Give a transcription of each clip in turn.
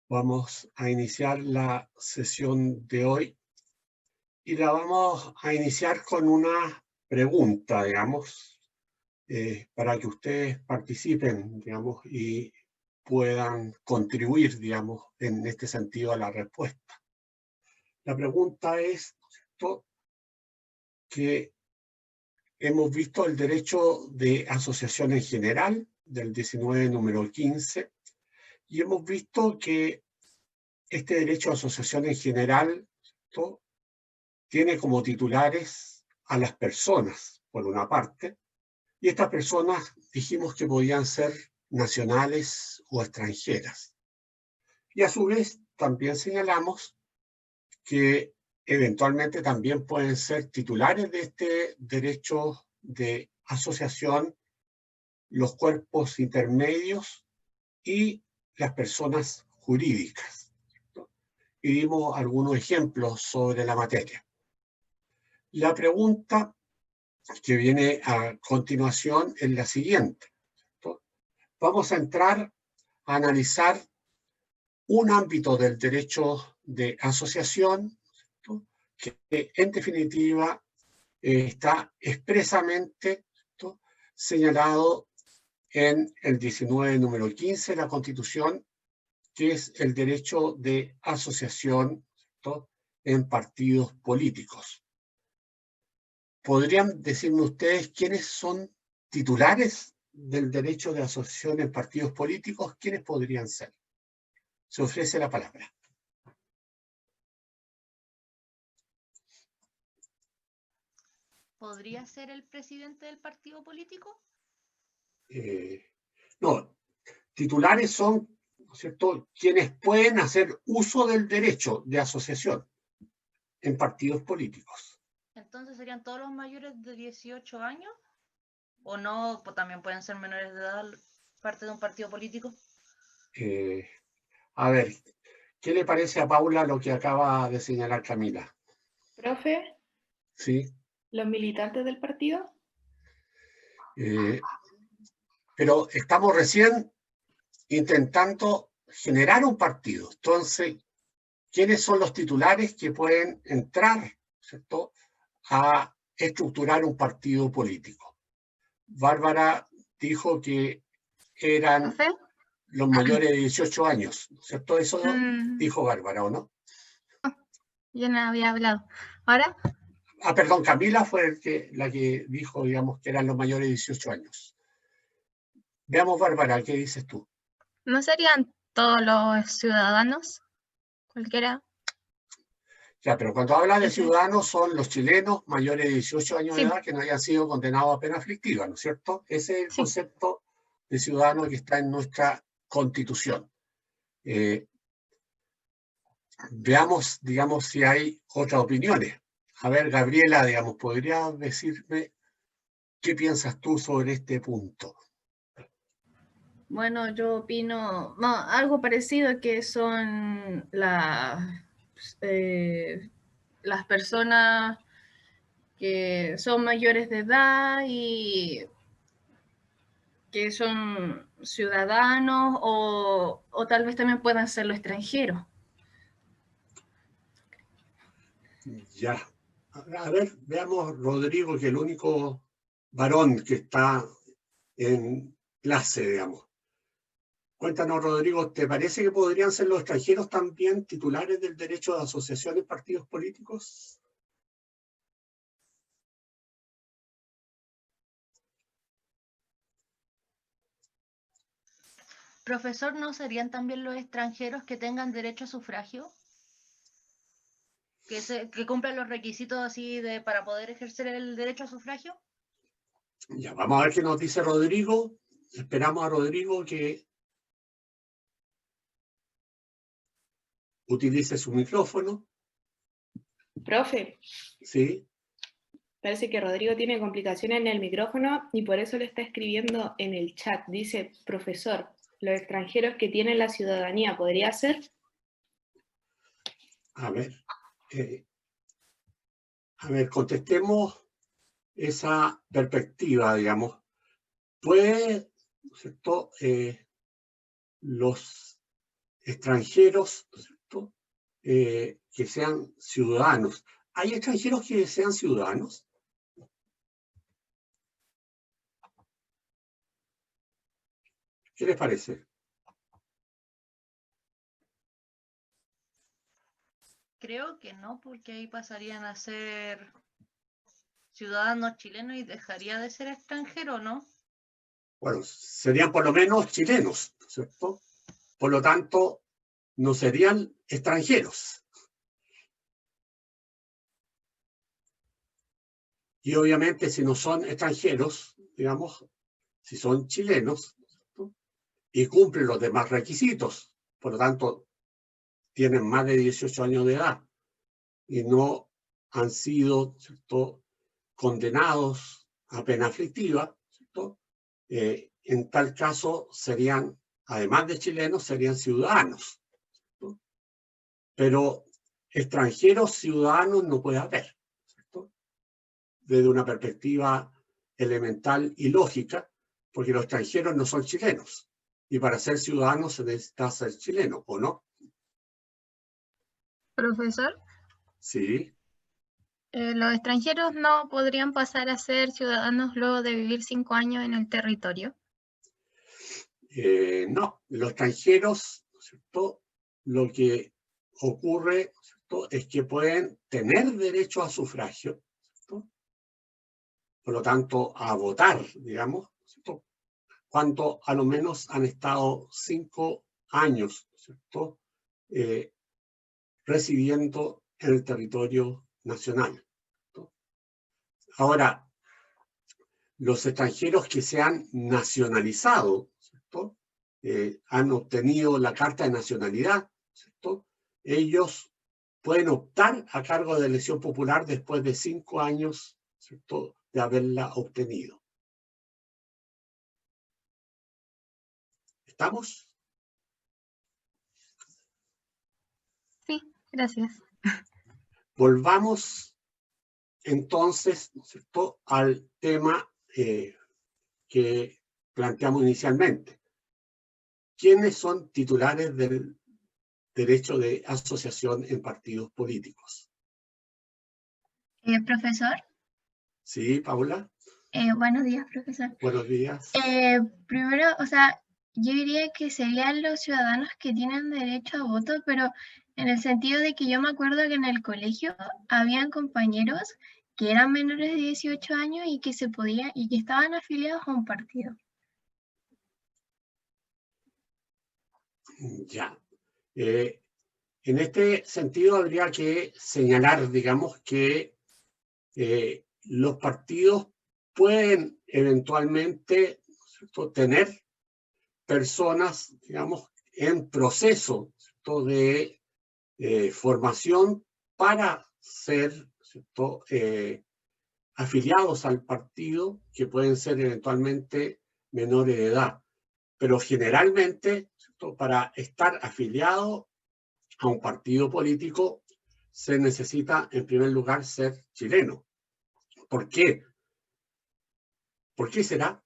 Vamos a iniciar la sesión de hoy y la vamos a iniciar con una pregunta, digamos, para que ustedes participen, digamos, y puedan contribuir, digamos, en este sentido a la respuesta. La pregunta es, ¿cierto?, que hemos visto el derecho de asociación en general, del 19, número 15, y hemos visto que este derecho de asociación en general, ¿cierto?, tiene como titulares a las personas, por una parte, y estas personas dijimos que podían ser nacionales o extranjeras. Y a su vez también señalamos que eventualmente también pueden ser titulares de este derecho de asociación los cuerpos intermedios y las personas jurídicas, ¿no? Y dimos algunos ejemplos sobre la materia. La pregunta que viene a continuación es la siguiente, ¿no? Vamos a entrar a analizar un ámbito del derecho de asociación, ¿no?, que en definitiva está expresamente, ¿no?, señalado en el 19, número 15 de la Constitución, que es el derecho de asociación, ¿no?, en partidos políticos. ¿Podrían decirme ustedes quiénes son titulares del derecho de asociación en partidos políticos? ¿Quiénes podrían ser? Se ofrece la palabra. ¿Podría ser el presidente del partido político? No, titulares son, ¿no es cierto?, quienes pueden hacer uso del derecho de asociación en partidos políticos. Entonces, ¿serían todos los mayores de 18 años? ¿O no? Pues también pueden ser menores de edad parte de un partido político. A ver, ¿qué le parece a Paula lo que acaba de señalar Camila? Profe, Sí. ¿los militantes del partido? Pero estamos recién intentando generar un partido. Entonces, ¿quiénes son los titulares que pueden entrar, ¿cierto?, a estructurar un partido político? Bárbara dijo que eran ¿Profe? los mayores de 18 años, ¿cierto? Eso dijo Bárbara, ¿o no? Yo no había hablado. ¿Ahora? Perdón, Camila fue la que dijo, digamos, que eran los mayores de 18 años. Veamos, Bárbara, ¿qué dices tú? ¿No serían todos los ciudadanos? ¿Cualquiera? Ya, pero cuando habla de ciudadanos son los chilenos mayores de 18 años de Sí. edad que no hayan sido condenados a pena aflictiva, ¿no es cierto? Ese es el Sí. concepto de ciudadano que está en nuestra Constitución. Veamos, digamos, si hay otras opiniones. A ver, Gabriela, digamos, ¿podrías decirme qué piensas tú sobre este punto? Bueno, yo opino algo parecido, que son las personas que son mayores de edad y que son ciudadanos o tal vez también puedan ser los extranjeros. Ya. A ver, veamos, Rodrigo, que es el único varón que está en clase, digamos. Cuéntanos, Rodrigo, ¿te parece que podrían ser los extranjeros también titulares del derecho de asociación en partidos políticos? Profesor, ¿no serían también los extranjeros que tengan derecho a sufragio? ¿Que cumplan los requisitos así para poder ejercer el derecho a sufragio? Ya, vamos a ver qué nos dice Rodrigo. Esperamos a Rodrigo que utilice su micrófono. Profe, Sí. parece que Rodrigo tiene complicaciones en el micrófono y por eso le está escribiendo en el chat. Dice, profesor, los extranjeros que tienen la ciudadanía, ¿podría ser? A ver, contestemos esa perspectiva, digamos. ¿Puede, ¿cierto?, los extranjeros, ¿no es cierto? Que sean ciudadanos. ¿Hay extranjeros que sean ciudadanos? ¿Qué les parece? Creo que no, porque ahí pasarían a ser ciudadanos chilenos y dejaría de ser extranjero, ¿no? Bueno, serían por lo menos chilenos, ¿no es cierto? Por lo tanto, no serían extranjeros. Y obviamente, si no son extranjeros, digamos, si son chilenos, ¿no? Y cumplen los demás requisitos, por lo tanto, tienen más de 18 años de edad y no han sido, ¿cierto?, condenados a pena aflictiva, ¿cierto? En tal caso serían, además de chilenos, serían ciudadanos, ¿cierto? Pero extranjeros ciudadanos no puede haber, ¿cierto? Desde una perspectiva elemental y lógica, porque los extranjeros no son chilenos. Y para ser ciudadanos se necesita ser chileno, ¿o no? Profesor, Sí. los extranjeros no podrían pasar a ser ciudadanos luego de vivir 5 años en el territorio. No, los extranjeros, ¿cierto?, lo que ocurre, ¿cierto?, es que pueden tener derecho a sufragio, ¿cierto?, por lo tanto, a votar, digamos, ¿cierto?, cuando a lo menos han estado 5 años, ¿cierto?, residiendo en el territorio nacional, ¿cierto? Ahora, los extranjeros que se han nacionalizado, ¿cierto?, han obtenido la carta de nacionalidad, ¿cierto?, ellos pueden optar a cargo de elección popular después de 5 años, ¿cierto?, de haberla obtenido. ¿Estamos? Sí, gracias. Volvamos entonces, ¿no es cierto?, al tema que planteamos inicialmente. ¿Quiénes son titulares del derecho de asociación en partidos políticos? Profesor, Sí, Paula. buenos días, profesor. Buenos días. Primero, o sea, yo diría que serían los ciudadanos que tienen derecho a voto, pero en el sentido de que yo me acuerdo que en el colegio habían compañeros que eran menores de 18 años y que se podían y que estaban afiliados a un partido. Ya. En este sentido habría que señalar, digamos, que los partidos pueden eventualmente, ¿cierto?, tener personas, digamos, en proceso, ¿cierto?, de formación para ser, ¿cierto?, afiliados al partido, que pueden ser eventualmente menores de edad. Pero generalmente, ¿cierto?, para estar afiliado a un partido político se necesita, en primer lugar, ser chileno. ¿Por qué? ¿Por qué será?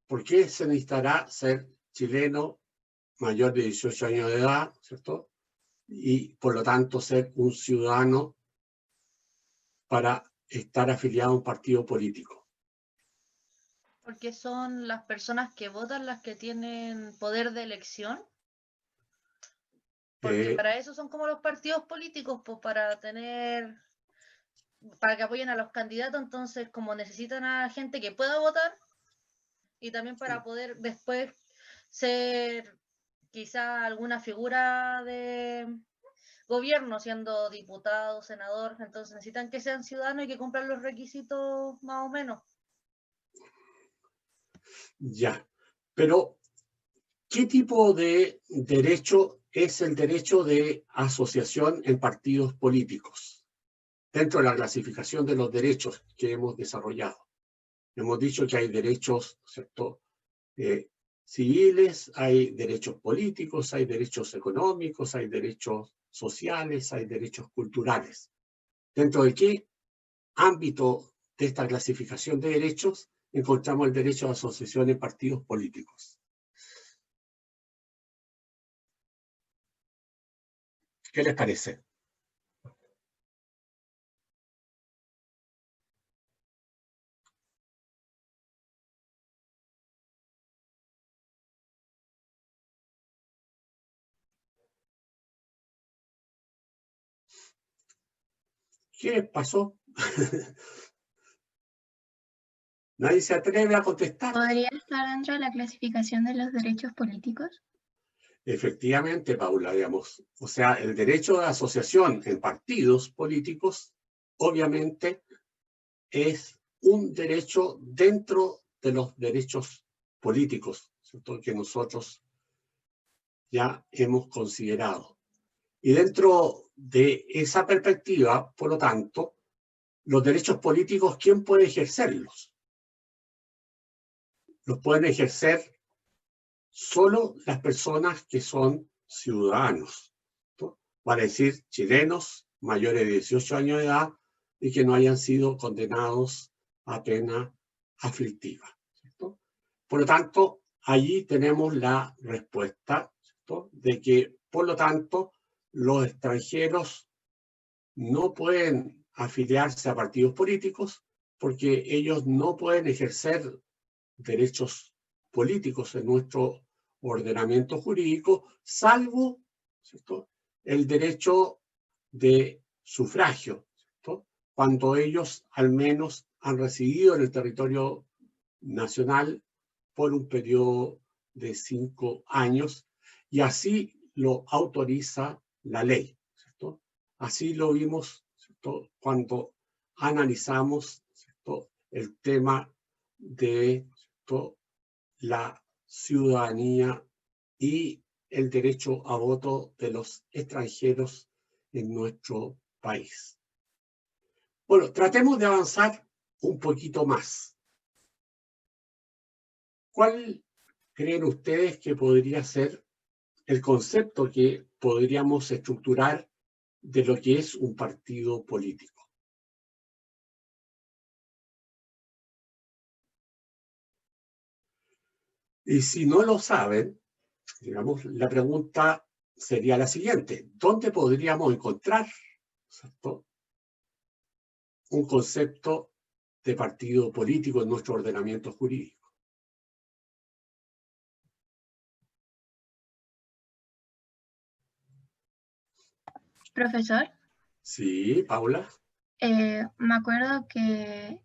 ¿Por qué se necesitará ser chileno mayor de 18 años de edad, ¿cierto?, y por lo tanto ser un ciudadano para estar afiliado a un partido político? Porque son las personas que votan las que tienen poder de elección. Porque para eso son como los partidos políticos, pues para que apoyen a los candidatos, entonces como necesitan a gente que pueda votar y también para poder después ser quizá alguna figura de gobierno, siendo diputado, senador, entonces necesitan que sean ciudadanos y que cumplan los requisitos más o menos. Ya, pero ¿qué tipo de derecho es el derecho de asociación en partidos políticos? Dentro de la clasificación de los derechos que hemos desarrollado. Hemos dicho que hay derechos, ¿cierto?, civiles, hay derechos políticos, hay derechos económicos, hay derechos sociales, hay derechos culturales. ¿Dentro de qué ámbito de esta clasificación de derechos encontramos el derecho de asociación en partidos políticos. ¿Qué les parece? ¿Qué pasó? ¿Nadie se atreve a contestar? ¿Podría estar dentro de la clasificación de los derechos políticos? Efectivamente, Paula, digamos. O sea, el derecho de asociación en partidos políticos, obviamente, es un derecho dentro de los derechos políticos, ¿cierto?, que nosotros ya hemos considerado. Y dentro de esa perspectiva, por lo tanto, los derechos políticos, ¿quién puede ejercerlos? Los pueden ejercer solo las personas que son ciudadanos, ¿no? Vale decir, chilenos mayores de 18 años de edad y que no hayan sido condenados a pena aflictiva, ¿cierto? Por lo tanto, allí tenemos la respuesta, ¿cierto?, de que, por lo tanto, los extranjeros no pueden afiliarse a partidos políticos porque ellos no pueden ejercer derechos políticos en nuestro ordenamiento jurídico, salvo, ¿cierto?, el derecho de sufragio, ¿cierto?, cuando ellos al menos han residido en el territorio nacional por un periodo de 5 años, y así lo autoriza la ley, ¿cierto? Así lo vimos, ¿cierto?, cuando analizamos, ¿cierto?, el tema de, ¿cierto?, la ciudadanía y el derecho a voto de los extranjeros en nuestro país. Bueno, tratemos de avanzar un poquito más. ¿Cuál creen ustedes que podría ser el concepto que podríamos estructurar de lo que es un partido político? Y si no lo saben, digamos, la pregunta sería la siguiente: ¿dónde podríamos encontrar, ¿cierto?, un concepto de partido político en nuestro ordenamiento jurídico? Profesor, Sí, Paula. me acuerdo que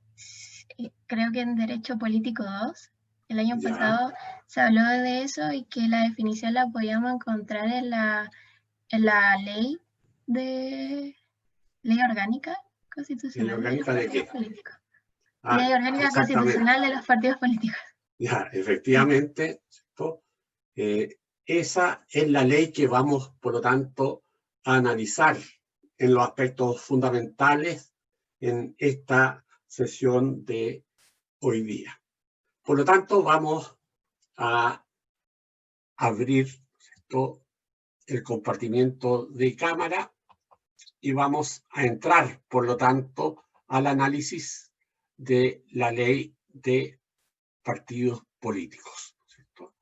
creo que en Derecho Político 2, el año Ya. pasado, se habló de eso y que la definición la podíamos encontrar en la ley orgánica constitucional. ¿Ley orgánica de qué? Políticos. Ah, Ley orgánica exactamente. constitucional de los partidos políticos. Ya, efectivamente, ¿cierto? Esa es la ley que vamos, por lo tanto, a analizar en los aspectos fundamentales en esta sesión de hoy día. Por lo tanto, vamos a abrir, ¿cierto?, el compartimiento de cámara y vamos a entrar, por lo tanto, al análisis de la ley de partidos políticos, ¿cierto?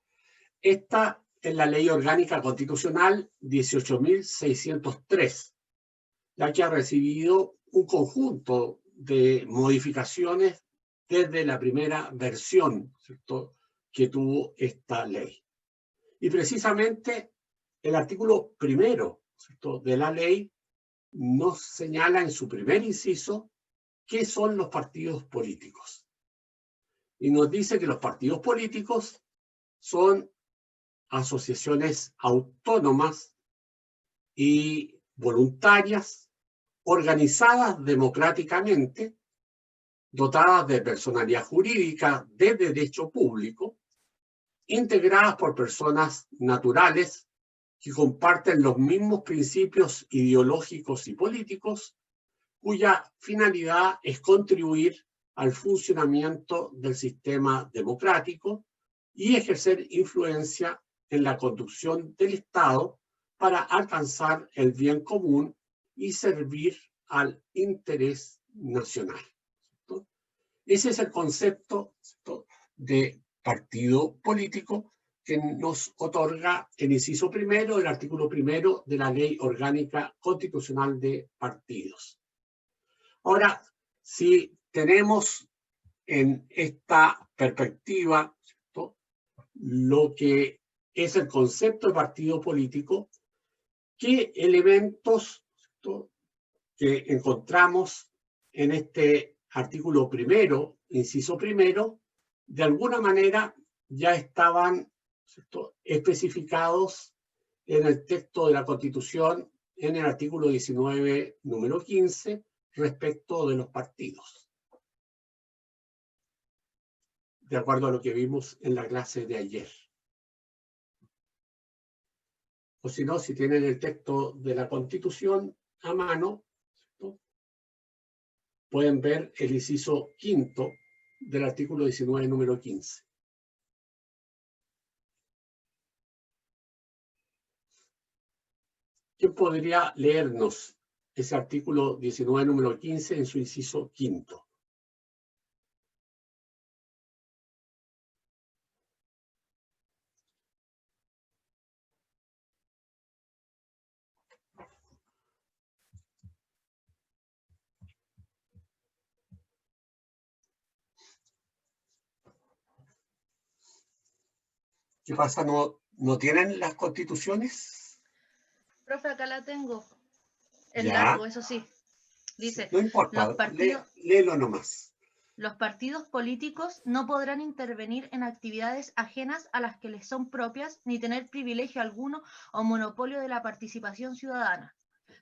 Esta es la Ley Orgánica Constitucional 18.603, la que ha recibido un conjunto de modificaciones desde la primera versión, ¿cierto?, que tuvo esta ley. Y precisamente el artículo primero, ¿cierto?, de la ley nos señala en su primer inciso qué son los partidos políticos. Y nos dice que los partidos políticos son asociaciones autónomas y voluntarias, organizadas democráticamente, dotadas de personalidad jurídica de derecho público, integradas por personas naturales que comparten los mismos principios ideológicos y políticos, cuya finalidad es contribuir al funcionamiento del sistema democrático y ejercer influencia en la conducción del Estado para alcanzar el bien común y servir al interés nacional, ¿cierto? Ese es el concepto de partido político que nos otorga el inciso primero del artículo primero de la Ley Orgánica Constitucional de Partidos. Ahora, si tenemos en esta perspectiva lo que es el concepto de partido político, ¿qué elementos que encontramos en este artículo primero, inciso primero, de alguna manera ya estaban especificados en el texto de la Constitución en el artículo 19, número 15, respecto de los partidos? De acuerdo a lo que vimos en la clase de ayer. O si no, si tienen el texto de la Constitución a mano, ¿no?, pueden ver el inciso quinto del artículo 19, número 15. ¿Quién podría leernos ese artículo 19, número 15 en su inciso quinto? ¿Qué pasa? ¿No tienen las constituciones? Profe, acá la tengo. Es Ya. largo, eso sí. Dice, No importa, los partidos, léelo nomás. los partidos políticos no podrán intervenir en actividades ajenas a las que les son propias, ni tener privilegio alguno o monopolio de la participación ciudadana.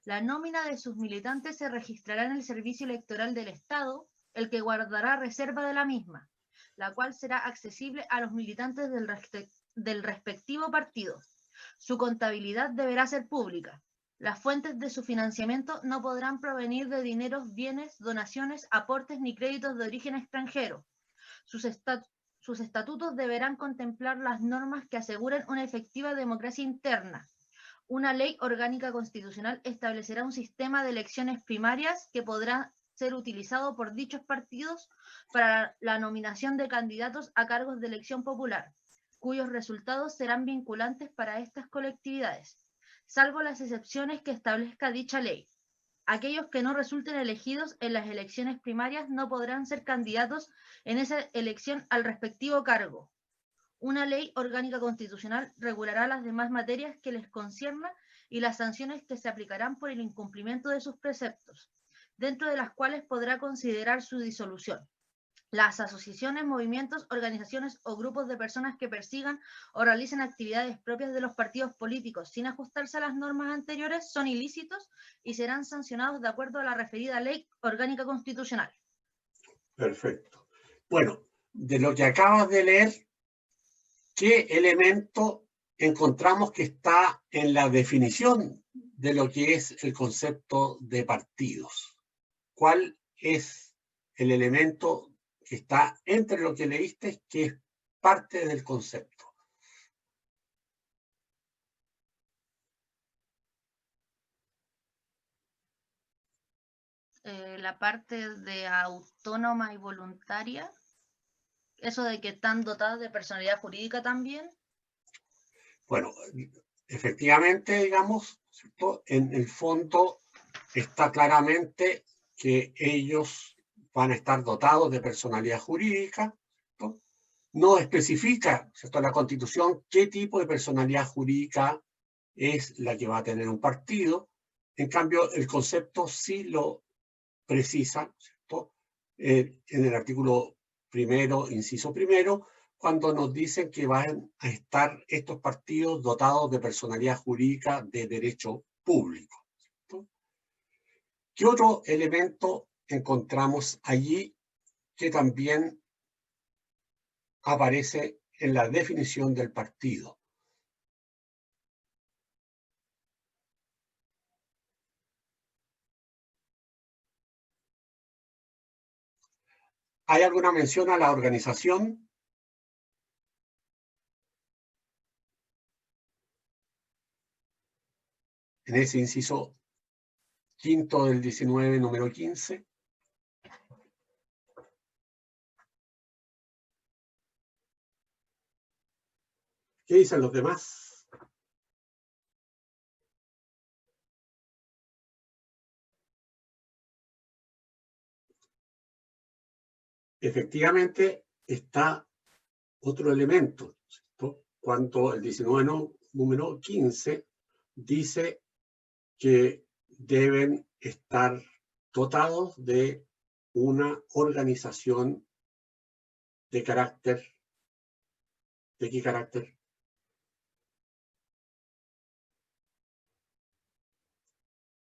La nómina de sus militantes se registrará en el Servicio Electoral del Estado, el que guardará reserva de la misma, la cual será accesible a los militantes del respectivo partido. Su contabilidad deberá ser pública. Las fuentes de su financiamiento no podrán provenir de dineros, bienes, donaciones, aportes ni créditos de origen extranjero. Sus estatutos deberán contemplar las normas que aseguren una efectiva democracia interna. Una ley orgánica constitucional establecerá un sistema de elecciones primarias que podrá ser utilizado por dichos partidos para la nominación de candidatos a cargos de elección popular, cuyos resultados serán vinculantes para estas colectividades, salvo las excepciones que establezca dicha ley. Aquellos que no resulten elegidos en las elecciones primarias no podrán ser candidatos en esa elección al respectivo cargo. Una ley orgánica constitucional regulará las demás materias que les conciernan y las sanciones que se aplicarán por el incumplimiento de sus preceptos, dentro de las cuales podrá considerar su disolución. Las asociaciones, movimientos, organizaciones o grupos de personas que persigan o realicen actividades propias de los partidos políticos sin ajustarse a las normas anteriores son ilícitos y serán sancionados de acuerdo a la referida ley orgánica constitucional. Perfecto. Bueno, de lo que acabas de leer, ¿qué elemento encontramos que está en la definición de lo que es el concepto de partidos? ¿Cuál es el elemento que está entre lo que leíste que es parte del concepto? La parte de autónoma y voluntaria, eso de que están dotadas de personalidad jurídica también. Bueno, efectivamente, digamos, ¿cierto?, en el fondo está claramente que ellos van a estar dotados de personalidad jurídica, ¿cierto? No especifica, ¿cierto?, la Constitución qué tipo de personalidad jurídica es la que va a tener un partido. En cambio, el concepto sí lo precisa, ¿cierto?, en el artículo primero, inciso primero, cuando nos dicen que van a estar estos partidos dotados de personalidad jurídica de derecho público, ¿cierto? ¿Qué otro elemento encontramos allí que también aparece en la definición del partido? ¿Hay alguna mención a la organización? En ese inciso quinto del 19, número 15. ¿Qué dicen los demás? Efectivamente, está otro elemento, ¿cierto? Cuando el 19 número 15 dice que deben estar dotados de una organización de carácter, ¿de qué carácter?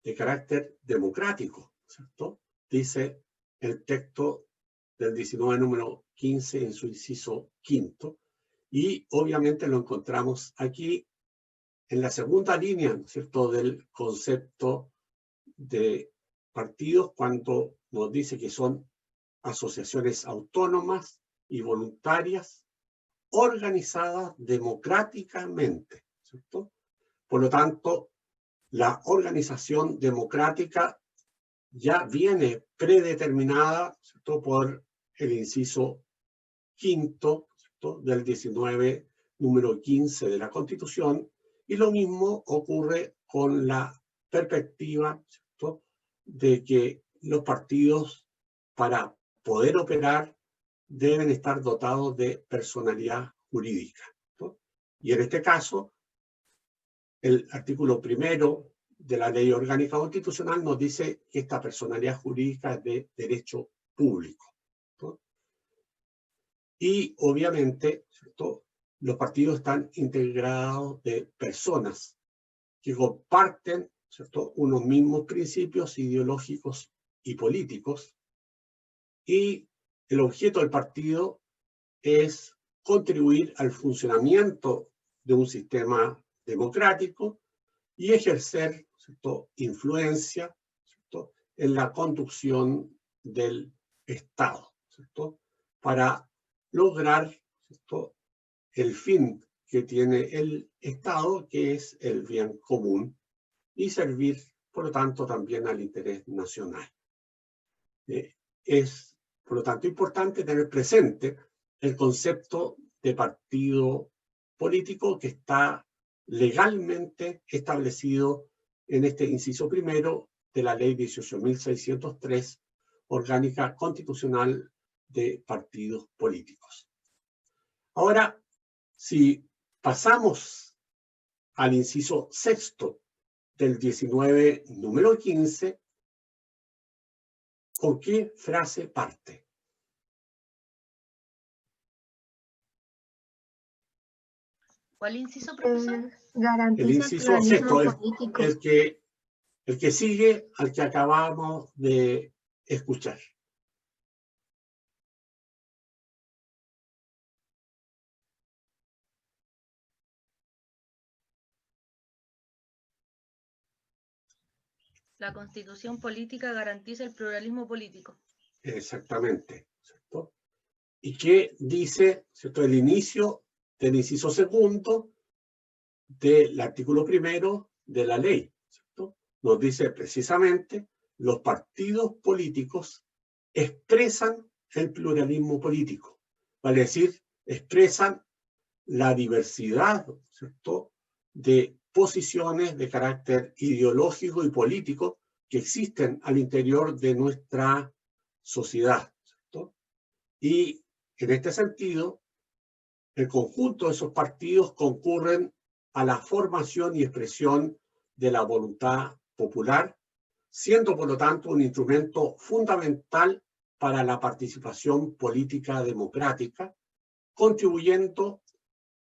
De carácter democrático, ¿cierto? Dice el texto del 19 número 15 en su inciso quinto, y obviamente lo encontramos aquí en la segunda línea, ¿cierto?, del concepto de partidos, cuando nos dice que son asociaciones autónomas y voluntarias organizadas democráticamente, ¿cierto? Por lo tanto, la organización democrática ya viene predeterminada, ¿cierto?, por el inciso quinto, ¿cierto?, del 19 número 15 de la Constitución, y lo mismo ocurre con la perspectiva, ¿cierto?, de que los partidos, para poder operar, deben estar dotados de personalidad jurídica, ¿no? Y en este caso, el artículo primero de la Ley Orgánica Constitucional nos dice que esta personalidad jurídica es de derecho público, ¿no? Y obviamente, ¿cierto?, los partidos están integrados de personas que comparten, ¿cierto?, unos mismos principios ideológicos y políticos, y el objeto del partido es contribuir al funcionamiento de un sistema democrático y ejercer, ¿cierto?, influencia, ¿cierto?, en la conducción del Estado, ¿cierto?, para lograr, ¿cierto?, el fin que tiene el Estado, que es el bien común, y servir, por lo tanto, también al interés nacional. Es, por lo tanto, importante tener presente el concepto de partido político que está legalmente establecido en este inciso primero de la Ley 18.603, Orgánica Constitucional de Partidos Políticos. Ahora, si pasamos al inciso sexto del 19 número 15, ¿con qué frase parte? ¿Cuál inciso, profesor? El Garantiza el inciso pluralismo sexto, político. el que sigue al que acabamos de escuchar. La Constitución política garantiza el pluralismo político. Exactamente, ¿cierto? ¿Y qué dice, ¿cierto?, el inicio del inciso segundo del artículo primero de la ley, ¿cierto? Nos dice precisamente: los partidos políticos expresan el pluralismo político, vale decir, expresan la diversidad, ¿cierto?, de posiciones de carácter ideológico y político que existen al interior de nuestra sociedad, ¿cierto? Y en este sentido, el conjunto de esos partidos concurren a la formación y expresión de la voluntad popular, siendo por lo tanto un instrumento fundamental para la participación política democrática, contribuyendo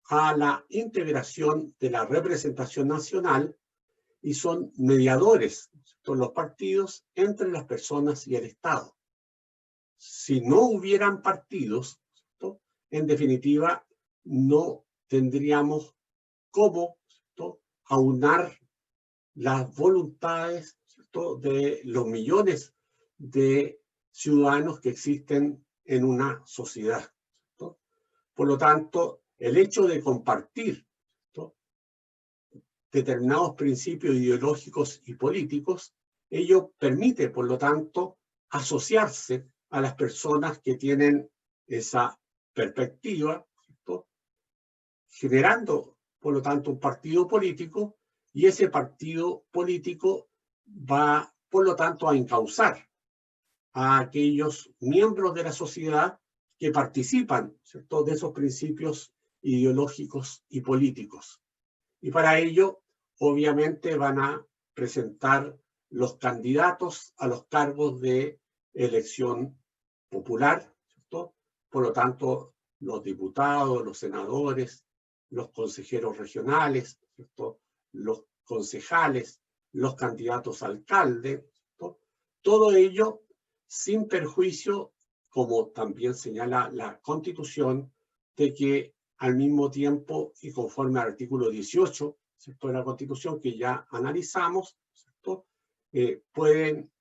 a la integración de la representación nacional, y son mediadores, ¿cierto?, los partidos entre las personas y el Estado. Si no hubieran partidos, ¿cierto?, en definitiva, no tendríamos cómo, ¿cierto?, aunar las voluntades, ¿cierto?, de los millones de ciudadanos que existen en una sociedad, ¿cierto? Por lo tanto, el hecho de compartir, ¿cierto?, determinados principios ideológicos y políticos, ello permite, por lo tanto, asociarse a las personas que tienen esa perspectiva, ¿cierto?, generando, por lo tanto, un partido político, y ese partido político va, por lo tanto, a encauzar a aquellos miembros de la sociedad que participan, ¿cierto?, de esos principios ideológicos y políticos. Y para ello, obviamente, van a presentar los candidatos a los cargos de elección popular, ¿cierto? Por lo tanto, los diputados, los senadores, los consejeros regionales, ¿cierto?, los concejales, los candidatos a alcalde, ¿cierto? Todo ello sin perjuicio, como también señala la Constitución, de que al mismo tiempo y conforme al artículo 18, ¿cierto?, de la Constitución que ya analizamos, ¿cierto?, pueden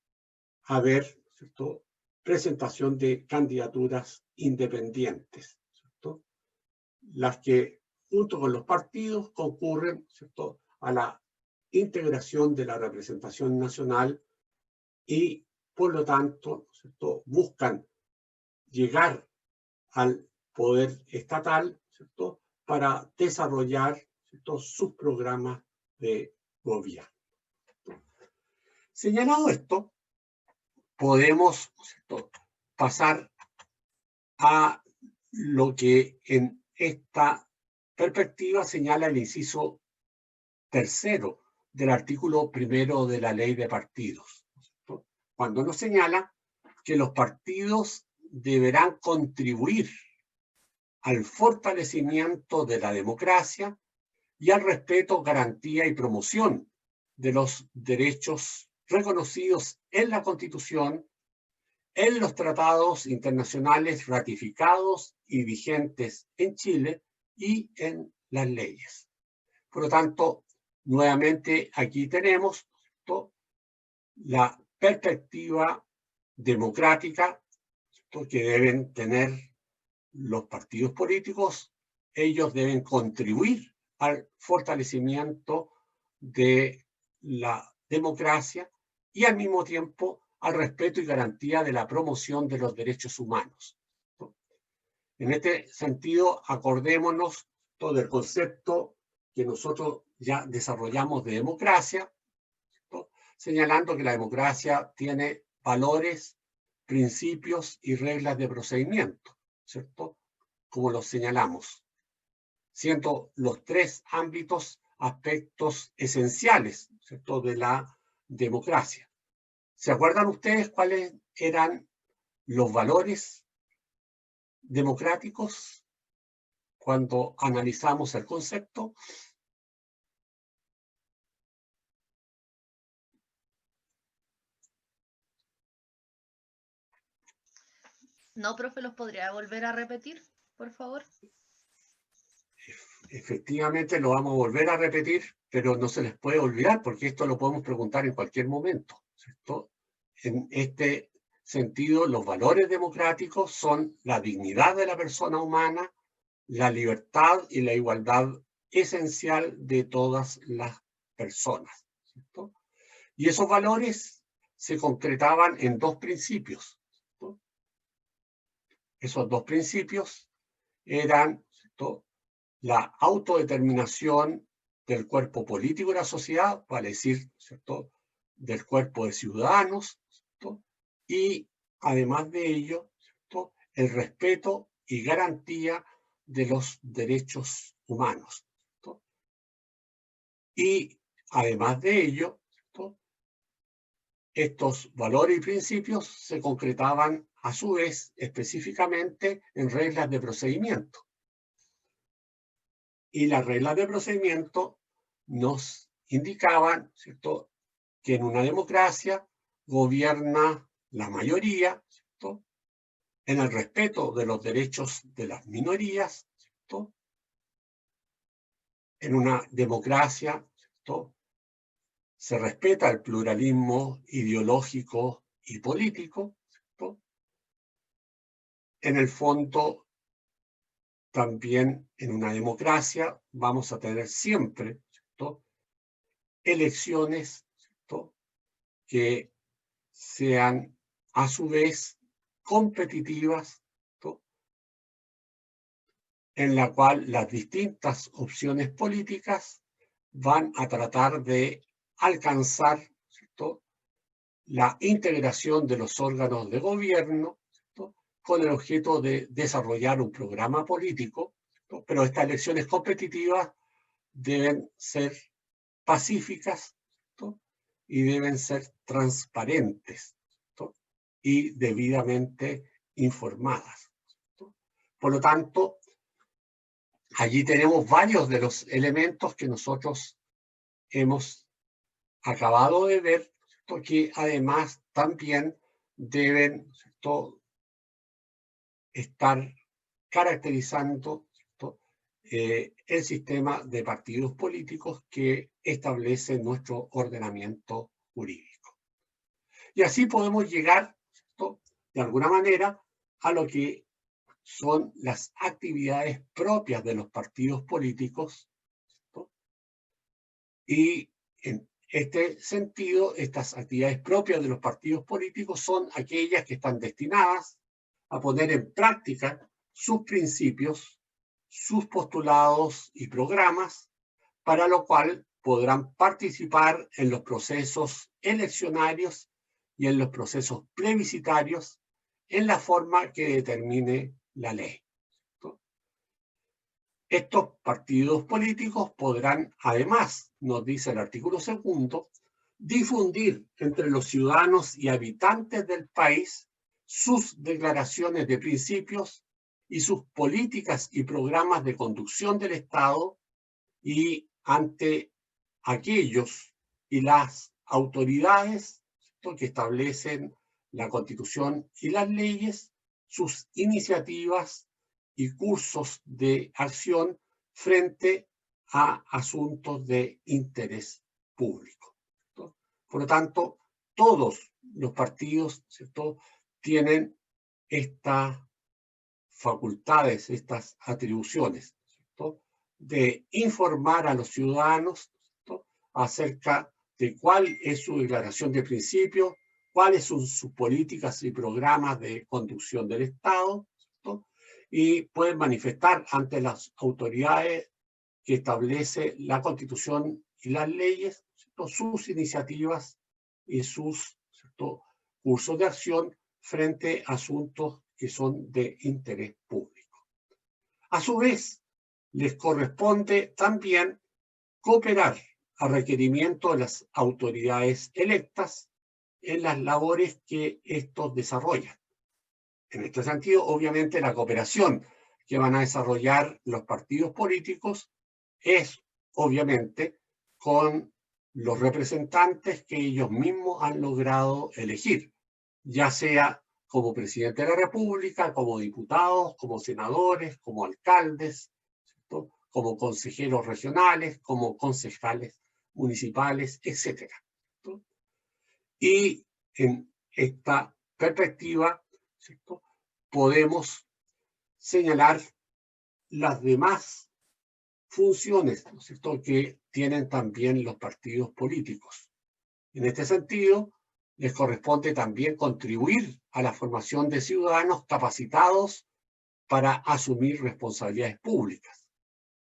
haber, ¿cierto?, presentación de candidaturas independientes, ¿cierto?, las que junto con los partidos concurren, ¿cierto?, a la integración de la representación nacional y, por lo tanto, ¿cierto?, buscan llegar al poder estatal, ¿cierto?, para desarrollar, ¿cierto?, sus programas de gobierno. Señalado esto, podemos, ¿cierto?, pasar a lo que en esta perspectiva señala el inciso tercero del artículo primero de la Ley de Partidos, ¿cierto?, cuando nos señala que los partidos deberán contribuir al fortalecimiento de la democracia y al respeto, garantía y promoción de los derechos reconocidos en la Constitución, en los tratados internacionales ratificados y vigentes en Chile y en las leyes. Por lo tanto, nuevamente aquí tenemos, ¿cierto?, la perspectiva democrática, ¿cierto?, que deben tener los partidos políticos. Ellos deben contribuir al fortalecimiento de la democracia y al mismo tiempo al respeto y garantía de la promoción de los derechos humanos. En este sentido, acordémonos todo el concepto que nosotros ya desarrollamos de democracia, ¿cierto?, señalando que la democracia tiene valores, principios y reglas de procedimiento, ¿cierto?, como los señalamos, siendo los tres ámbitos aspectos esenciales, ¿cierto?, de la democracia. ¿Se acuerdan ustedes cuáles eran los valores democráticos cuando analizamos el concepto? No, profe, ¿los podría volver a repetir, por favor? Efectivamente lo vamos a volver a repetir, pero no se les puede olvidar porque esto lo podemos preguntar en cualquier momento, ¿cierto? En este sentido, los valores democráticos son la dignidad de la persona humana, la libertad y la igualdad esencial de todas las personas, ¿cierto? Y esos valores se concretaban en dos principios, ¿cierto? Esos dos principios eran, ¿cierto?, la autodeterminación del cuerpo político de la sociedad, vale decir, ¿cierto?, del cuerpo de ciudadanos, ¿cierto?, y además de ello, ¿cierto?, el respeto y garantía de los derechos humanos, ¿cierto? Y además de ello, ¿cierto?, estos valores y principios se concretaban a su vez específicamente en reglas de procedimiento. Y las reglas de procedimiento nos indicaban, ¿cierto?, que en una democracia gobierna la mayoría, ¿cierto?, en el respeto de los derechos de las minorías, ¿cierto? En una democracia, ¿cierto?, se respeta el pluralismo ideológico y político, ¿cierto? En el fondo, también en una democracia vamos a tener siempre, ¿cierto?, elecciones, ¿cierto?, que sean a su vez competitivas, ¿cierto?, en la cual las distintas opciones políticas van a tratar de alcanzar, ¿cierto?, la integración de los órganos de gobierno, ¿cierto?, con el objeto de desarrollar un programa político, ¿cierto?, pero estas elecciones competitivas deben ser pacíficas, ¿cierto?, y deben ser transparentes, ¿cierto?, y debidamente informadas, ¿cierto? Por lo tanto, allí tenemos varios de los elementos que nosotros hemos acabado de ver, ¿cierto?, que además también deben, ¿cierto?, estar caracterizando, ¿cierto?, el sistema de partidos políticos que establece nuestro ordenamiento jurídico. Y así podemos llegar, ¿cierto?, de alguna manera a lo que son las actividades propias de los partidos políticos, ¿cierto? Y en este sentido, estas actividades propias de los partidos políticos son aquellas que están destinadas a poner en práctica sus principios, sus postulados y programas, para lo cual podrán participar en los procesos eleccionarios y en los procesos plebiscitarios en la forma que determine la ley. Estos partidos políticos podrán, además, nos dice el artículo 2, difundir entre los ciudadanos y habitantes del país sus declaraciones de principios y sus políticas y programas de conducción del Estado, y ante aquellos y las autoridades que establecen la Constitución y las leyes, sus iniciativas y cursos de acción frente a asuntos de interés público, ¿cierto? Por lo tanto, todos los partidos, ¿cierto?, tienen estas facultades, estas atribuciones, ¿cierto?, de informar a los ciudadanos, ¿cierto?, acerca de cuál es su declaración de principio, cuáles son sus políticas y programas de conducción del Estado, ¿cierto?, y pueden manifestar ante las autoridades que establece la Constitución y las leyes, ¿cierto?, sus iniciativas y sus, ¿cierto?, cursos de acción frente a asuntos que son de interés público. A su vez, les corresponde también cooperar a requerimiento de las autoridades electas en las labores que estos desarrollan. En este sentido, obviamente, la cooperación que van a desarrollar los partidos políticos es, obviamente, con los representantes que ellos mismos han logrado elegir, ya sea como presidente de la República, como diputados, como senadores, como alcaldes, ¿cierto?, como consejeros regionales, como concejales municipales, etc. ¿cierto? Y en esta perspectiva, ¿cierto?, podemos señalar las demás funciones, ¿no es cierto?, que tienen también los partidos políticos. En este sentido, les corresponde también contribuir a la formación de ciudadanos capacitados para asumir responsabilidades públicas.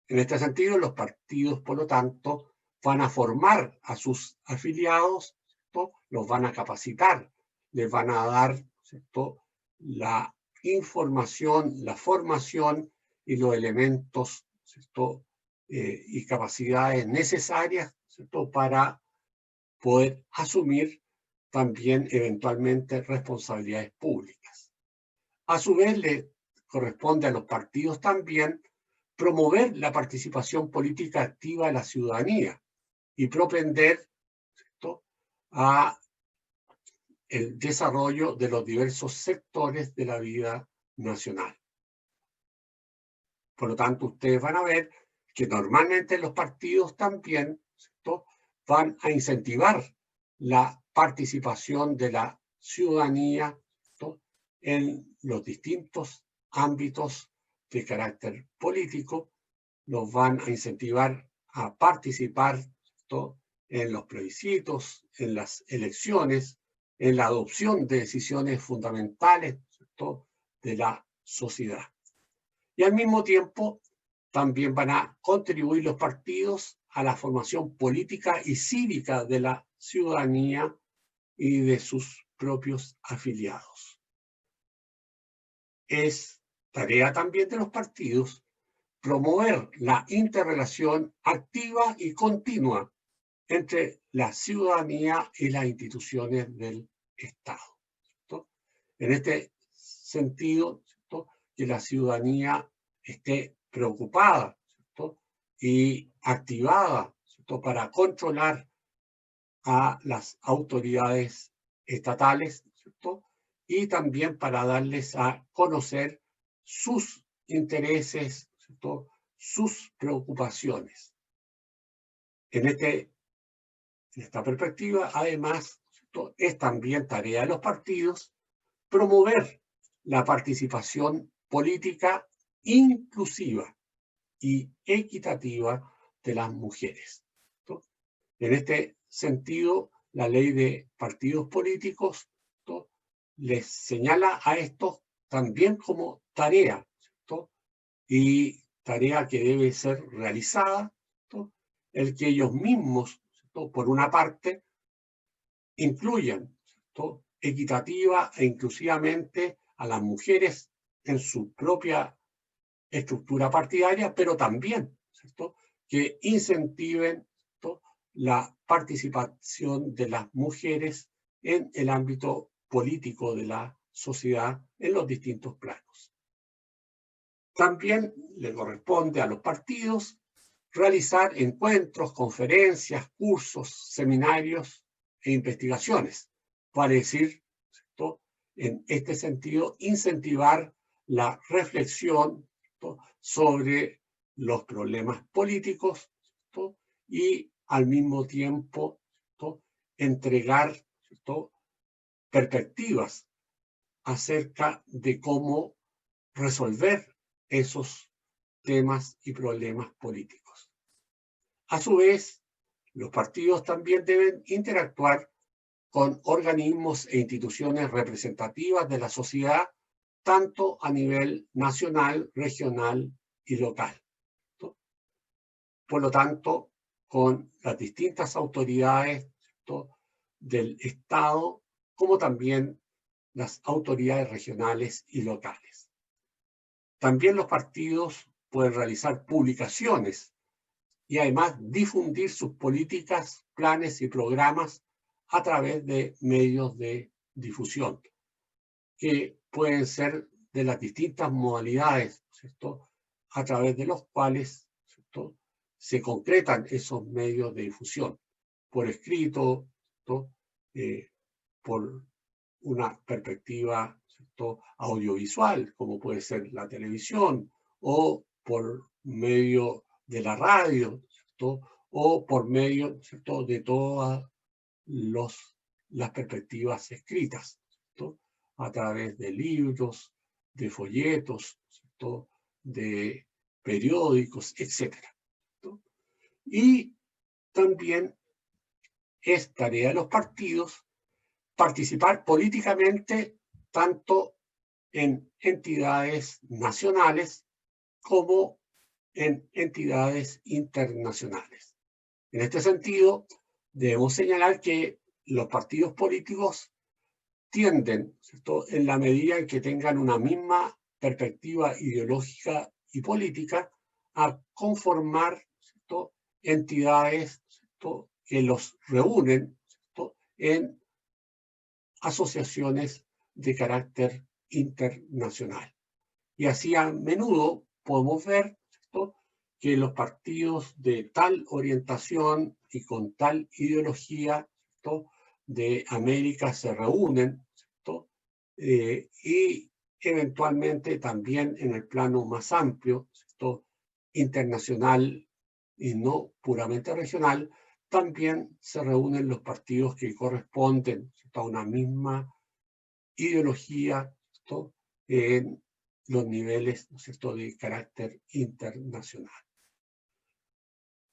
En este sentido, los partidos, por lo tanto, van a formar a sus afiliados, ¿cierto?, los van a capacitar, les van a dar, ¿cierto?, la información, la formación y los elementos, ¿cierto?, y capacidades necesarias, ¿cierto?, para poder asumir también eventualmente responsabilidades públicas. A su vez, le corresponde a los partidos también promover la participación política activa de la ciudadanía y propender, ¿cierto?, a el desarrollo de los diversos sectores de la vida nacional. Por lo tanto, ustedes van a ver que normalmente los partidos también, ¿cierto?, van a incentivar la participación de la ciudadanía, ¿cierto?, en los distintos ámbitos de carácter político, los van a incentivar a participar, ¿cierto?, en los plebiscitos, en las elecciones, en la adopción de decisiones fundamentales, ¿cierto?, de la sociedad. Y al mismo tiempo también van a contribuir los partidos a la formación política y cívica de la ciudadanía y de sus propios afiliados. Es tarea también de los partidos promover la interrelación activa y continua entre la ciudadanía y las instituciones del Estado, ¿cierto? En este sentido, ¿cierto?, que la ciudadanía esté preocupada, ¿cierto?, y activada, ¿cierto?, para controlar a las autoridades estatales, ¿cierto?, y también para darles a conocer sus intereses, ¿cierto?, sus preocupaciones. En esta perspectiva, además, ¿cierto?, es también tarea de los partidos promover la participación política inclusiva y equitativa de las mujeres, ¿cierto? En este sentido, la ley de partidos políticos, ¿cierto?, les señala a estos también como tarea, ¿cierto?, y tarea que debe ser realizada, ¿cierto?, el que ellos mismos, ¿cierto?, por una parte, incluyan, ¿cierto?, equitativa e inclusivamente a las mujeres en su propia estructura partidaria, pero también, ¿cierto?, que incentiven, ¿cierto?, la participación de las mujeres en el ámbito político de la sociedad en los distintos planos. También le corresponde a los partidos realizar encuentros, conferencias, cursos, seminarios e investigaciones, para decir, ¿cierto?, en este sentido, incentivar la reflexión, ¿cierto?, sobre los problemas políticos, ¿cierto?, y al mismo tiempo, ¿cierto?, entregar, ¿cierto?, perspectivas acerca de cómo resolver esos temas y problemas políticos. A su vez, los partidos también deben interactuar con organismos e instituciones representativas de la sociedad, tanto a nivel nacional, regional y local, ¿cierto? Por lo tanto, con las distintas autoridades, ¿cierto?, del Estado, como también las autoridades regionales y locales. También los partidos pueden realizar publicaciones y además difundir sus políticas, planes y programas a través de medios de difusión, que pueden ser de las distintas modalidades, ¿cierto?, a través de los cuales, ¿cierto?, se concretan esos medios de difusión, por escrito, ¿cierto?, por una perspectiva, ¿cierto?, audiovisual, como puede ser la televisión, o por medio de la radio, ¿cierto?, o por medio, ¿cierto?, de todas las perspectivas escritas, ¿cierto?, a través de libros, de folletos, ¿cierto?, de periódicos, etc. ¿cierto? Y también es tarea de los partidos participar políticamente tanto en entidades nacionales como en entidades internacionales. En este sentido, debemos señalar que los partidos políticos tienden, ¿cierto?, en la medida en que tengan una misma perspectiva ideológica y política, a conformar, ¿cierto?, entidades, ¿cierto?, que los reúnen, ¿cierto?, en asociaciones de carácter internacional. Y así a menudo podemos ver, ¿cierto?, que los partidos de tal orientación y con tal ideología, ¿cierto?, de América se reúnen, ¿cierto?, y eventualmente también en el plano más amplio, ¿cierto?, internacional y no puramente regional, también se reúnen los partidos que corresponden, ¿cierto?, a una misma ideología, ¿cierto?, en los niveles, ¿no es cierto?, de carácter internacional.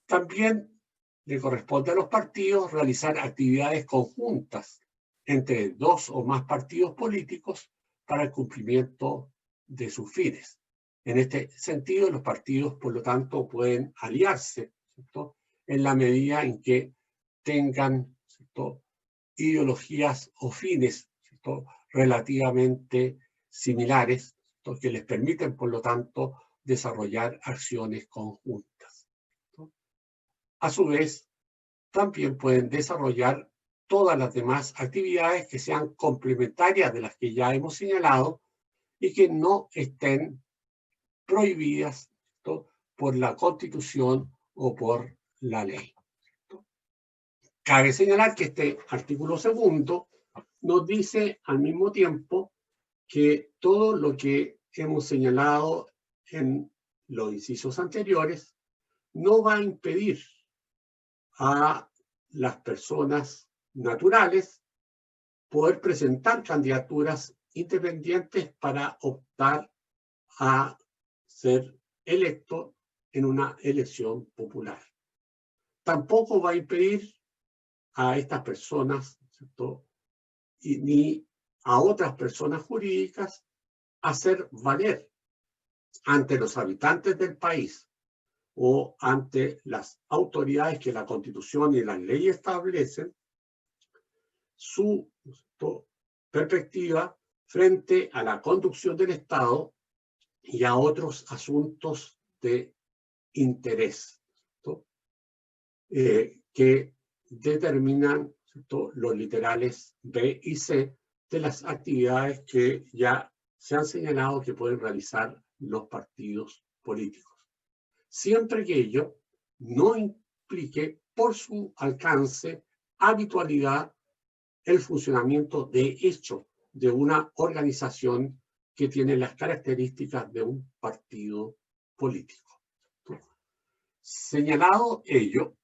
También le corresponde a los partidos realizar actividades conjuntas entre dos o más partidos políticos para el cumplimiento de sus fines. En este sentido, los partidos, por lo tanto, pueden aliarse, ¿cierto?, en la medida en que tengan, ¿cierto?, ideologías o fines, ¿cierto?, relativamente similares, ¿cierto?, que les permiten, por lo tanto, desarrollar acciones conjuntas, ¿cierto? A su vez, también pueden desarrollar todas las demás actividades que sean complementarias de las que ya hemos señalado y que no estén prohibidas, ¿cierto?, por la Constitución o por la ley, ¿cierto? Cabe señalar que este artículo segundo nos dice al mismo tiempo que todo lo que hemos señalado en los incisos anteriores no va a impedir a las personas naturales poder presentar candidaturas independientes para optar a ser electo en una elección popular. Tampoco va a impedir a estas personas, ¿cierto?, ni a otras personas jurídicas hacer valer ante los habitantes del país o ante las autoridades que la Constitución y las leyes establecen su perspectiva frente a la conducción del Estado y a otros asuntos de interés, ¿cierto?, que determinan, ¿cierto?, los literales B y C de las actividades que ya se han señalado que pueden realizar los partidos políticos, siempre que ello no implique por su alcance, habitualidad, el funcionamiento de hecho de una organización que tiene las características de un partido político. Señalado ello,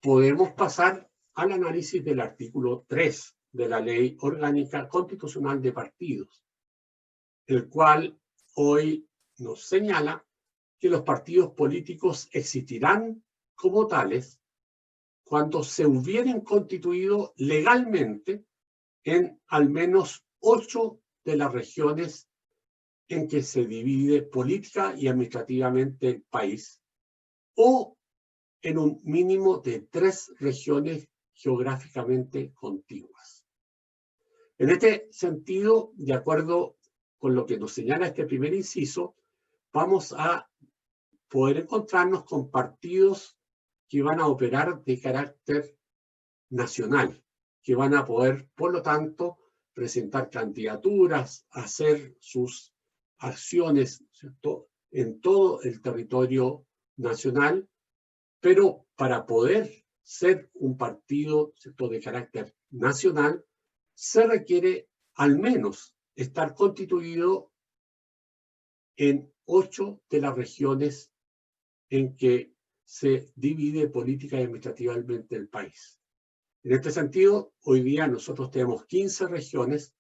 podemos pasar al análisis del artículo 3 de la Ley Orgánica Constitucional de Partidos, el cual hoy nos señala que los partidos políticos existirán como tales cuando se hubieran constituido legalmente en al menos 8 de las regiones en que se divide política y administrativamente el país, o en un mínimo de 3 regiones geográficamente contiguas. En este sentido, de acuerdo con lo que nos señala este primer inciso, vamos a poder encontrarnos con partidos que van a operar de carácter nacional, que van a poder, por lo tanto, presentar candidaturas, hacer sus acciones, ¿cierto?, en todo el territorio nacional, pero para poder ser un partido, ¿cierto?, de carácter nacional, se requiere al menos estar constituido en 8 de las regiones en que se divide política y administrativamente el país. En este sentido, hoy día nosotros tenemos 15 regiones,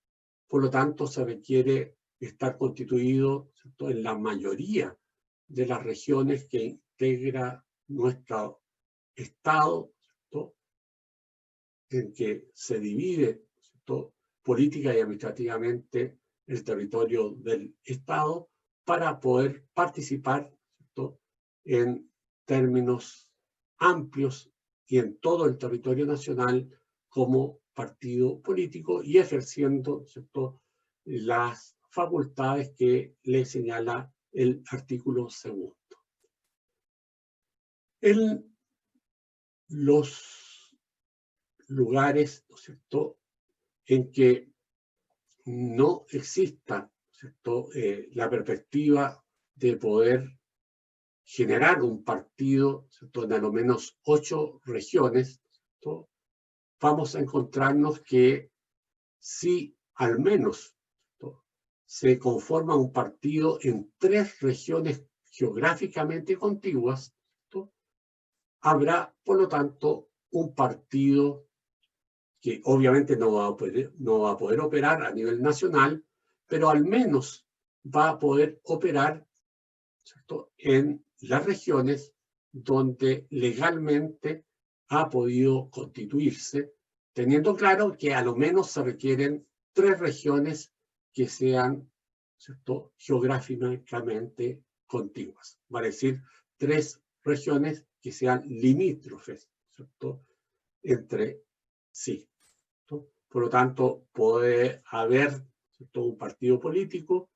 por lo tanto se requiere estar constituido, ¿cierto?, en la mayoría de las regiones que integra nuestro Estado, ¿cierto?, en que se divide, ¿cierto?, política y administrativamente el territorio del Estado, para poder participar, ¿cierto?, en términos amplios y en todo el territorio nacional como partido político y ejerciendo, ¿cierto?, las facultades que le señala el artículo segundo. En los lugares, ¿no es cierto?, en que no exista, ¿cierto?, la perspectiva de poder generar un partido, ¿cierto?, en al menos 8 regiones, ¿cierto?, vamos a encontrarnos que si al menos, ¿cierto?, se conforma un partido en 3 regiones geográficamente contiguas, ¿cierto?, habrá, por lo tanto, un partido que obviamente no va a poder operar a nivel nacional, pero al menos va a poder operar, ¿cierto?, en las regiones donde legalmente ha podido constituirse, teniendo claro que a lo menos se requieren 3 regiones que sean, ¿cierto?, geográficamente contiguas. Vale decir, 3 regiones que sean limítrofes, ¿cierto?, entre sí, ¿cierto? Por lo tanto, puede haber, ¿cierto?, un partido político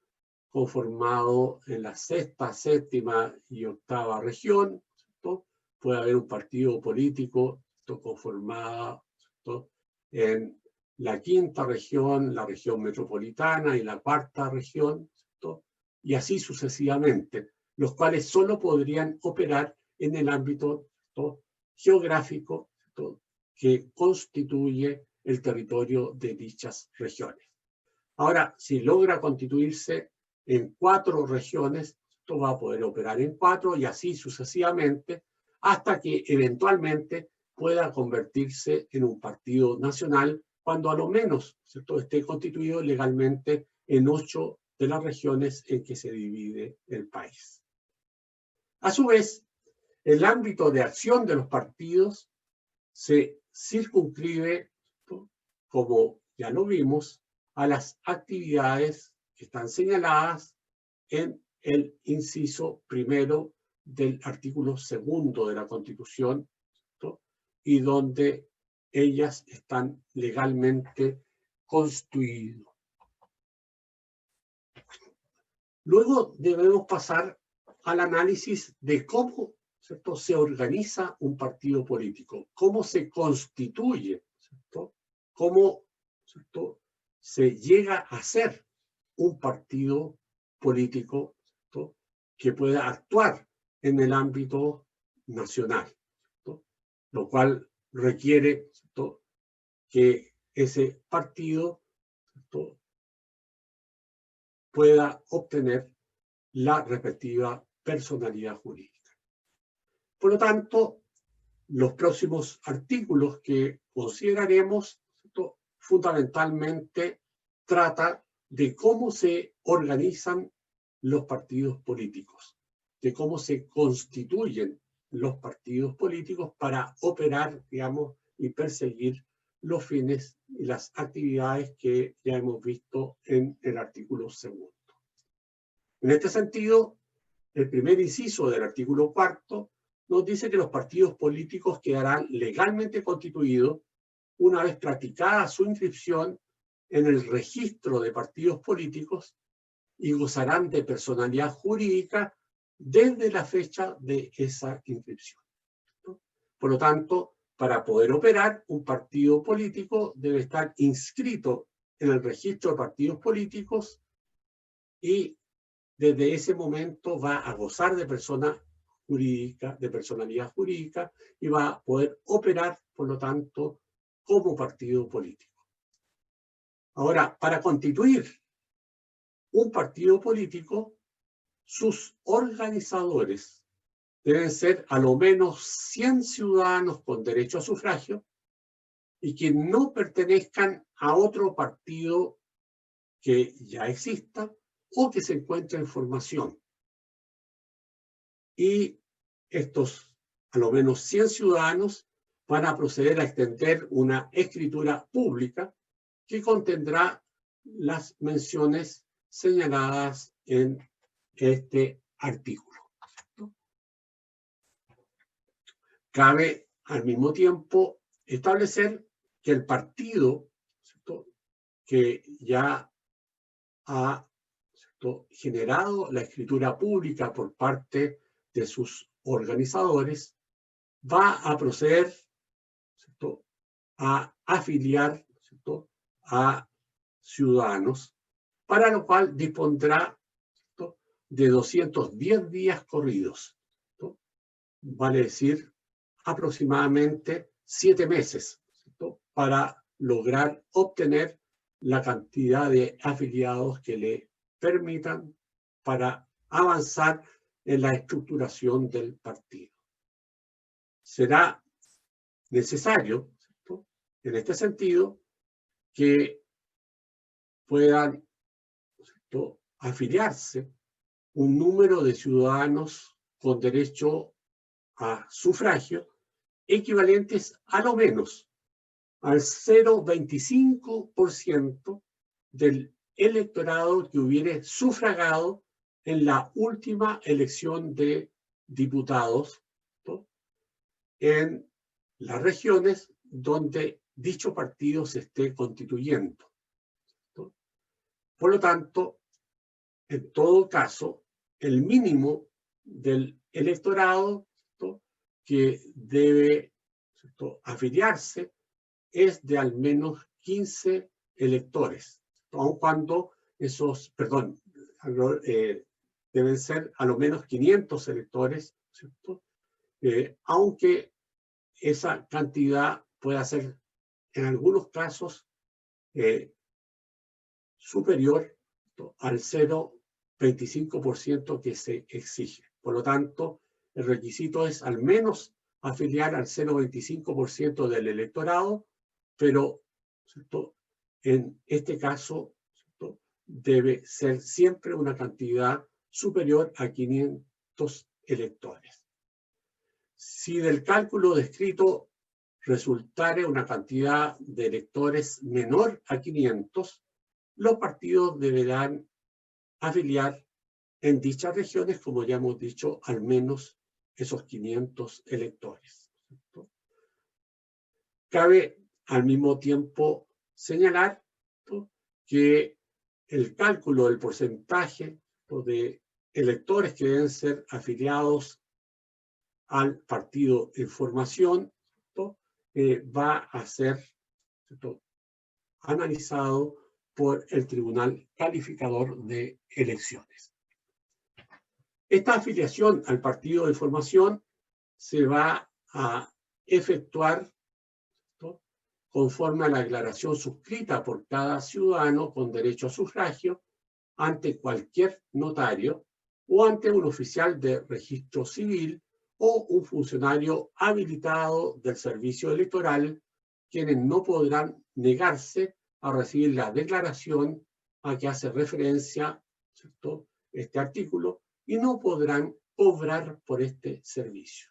conformado en la 6ª, 7ª y 8ª región, ¿cierto? Puede haber un partido político, ¿cierto?, conformado, ¿cierto?, en la 5ª región, la región metropolitana y la 4ª región, ¿cierto?, y así sucesivamente, los cuales solo podrían operar en el ámbito, ¿cierto?, geográfico, ¿cierto?, que constituye el territorio de dichas regiones. Ahora, si logra constituirse en 4 regiones, esto va a poder operar en 4 y así sucesivamente, hasta que eventualmente pueda convertirse en un partido nacional, cuando a lo menos, ¿cierto?, esté constituido legalmente en 8 de las regiones en que se divide el país. A su vez, el ámbito de acción de los partidos se circunscribe, ¿cierto?, como ya lo vimos, a las actividades que están señaladas en el inciso 1 del artículo 2 de la Constitución, ¿cierto?, y donde ellas están legalmente constituidas. Luego debemos pasar al análisis de cómo, ¿cierto?, se organiza un partido político, cómo se constituye, ¿cierto?, cómo, ¿cierto?, se llega a ser un partido político, ¿cierto?, que pueda actuar en el ámbito nacional, ¿cierto?, lo cual requiere, ¿cierto?, que ese partido, ¿cierto?, pueda obtener la respectiva personalidad jurídica. Por lo tanto, los próximos artículos que consideraremos, ¿cierto?, fundamentalmente trata de cómo se organizan los partidos políticos, de cómo se constituyen los partidos políticos para operar, digamos, y perseguir los fines y las actividades que ya hemos visto en el artículo 2. En este sentido, el primer inciso del artículo 4 nos dice que los partidos políticos quedarán legalmente constituidos una vez practicada su inscripción en el registro de partidos políticos y gozarán de personalidad jurídica desde la fecha de esa inscripción. Por lo tanto, para poder operar, un partido político debe estar inscrito en el registro de partidos políticos y desde ese momento va a gozar de persona jurídica, de personalidad jurídica, y va a poder operar, por lo tanto, como partido político. Ahora, para constituir un partido político, sus organizadores deben ser a lo menos 100 ciudadanos con derecho a sufragio y que no pertenezcan a otro partido que ya exista o que se encuentre en formación. Y estos a lo menos 100 ciudadanos van a proceder a extender una escritura pública que contendrá las menciones señaladas en este artículo. Cabe al mismo tiempo establecer que el partido, ¿cierto?, que ya ha, ¿cierto?, generado la escritura pública por parte de sus organizadores, va a proceder, ¿cierto?, a afiliar, ¿cierto?, a ciudadanos, para lo cual dispondrá, ¿cierto?, de 210 días corridos, ¿cierto?, vale decir aproximadamente 7 meses, ¿cierto?, para lograr obtener la cantidad de afiliados que le permitan para avanzar en la estructuración del partido. Será necesario, ¿cierto?, en este sentido, que puedan, ¿cierto?, afiliarse un número de ciudadanos con derecho a sufragio equivalentes a lo menos al 0,25% del electorado que hubiere sufragado en la última elección de diputados, ¿no?, en las regiones donde dicho partido se esté constituyendo, ¿no? Por lo tanto, en todo caso, el mínimo del electorado, ¿no?, que debe, ¿cierto?, afiliarse es de al menos 15 electores, aun cuando esos, perdón, deben ser a lo menos 500 electores, ¿cierto? Aunque esa cantidad pueda ser en algunos casos superior, ¿no?, al 0,25% que se exige. Por lo tanto, el requisito es al menos afiliar al 0,25% del electorado, pero, ¿cierto?, en este caso, ¿cierto?, debe ser siempre una cantidad superior a 500 electores. Si del cálculo descrito resultare una cantidad de electores menor a 500, los partidos deberán afiliar en dichas regiones, como ya hemos dicho, al menos esos 500 electores, ¿cierto? Cabe al mismo tiempo señalar, ¿no?, que el cálculo del porcentaje, ¿no?, de electores que deben ser afiliados al partido en formación, ¿no?, va a ser, ¿cierto?, analizado por el Tribunal Calificador de Elecciones. Esta afiliación al partido de formación se va a efectuar, ¿no?, conforme a la declaración suscrita por cada ciudadano con derecho a sufragio ante cualquier notario o ante un oficial de registro civil o un funcionario habilitado del servicio electoral, quienes no podrán negarse a recibir la declaración a que hace referencia, ¿cierto?, este artículo, y no podrán cobrar por este servicio.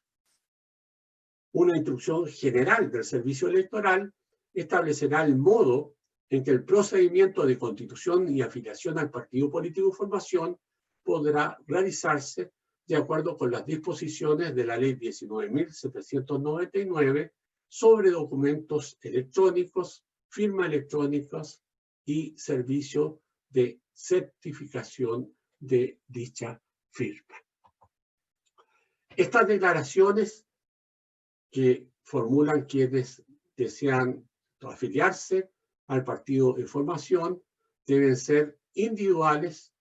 Una instrucción general del servicio electoral establecerá el modo en que el procedimiento de constitución y afiliación al partido político de formación podrá realizarse de acuerdo con las disposiciones de la Ley 19.799 sobre documentos electrónicos, firmas electrónicas y servicio de certificación de dicha firma. Estas declaraciones que formulan quienes desean afiliarse al partido en formación deben ser individuales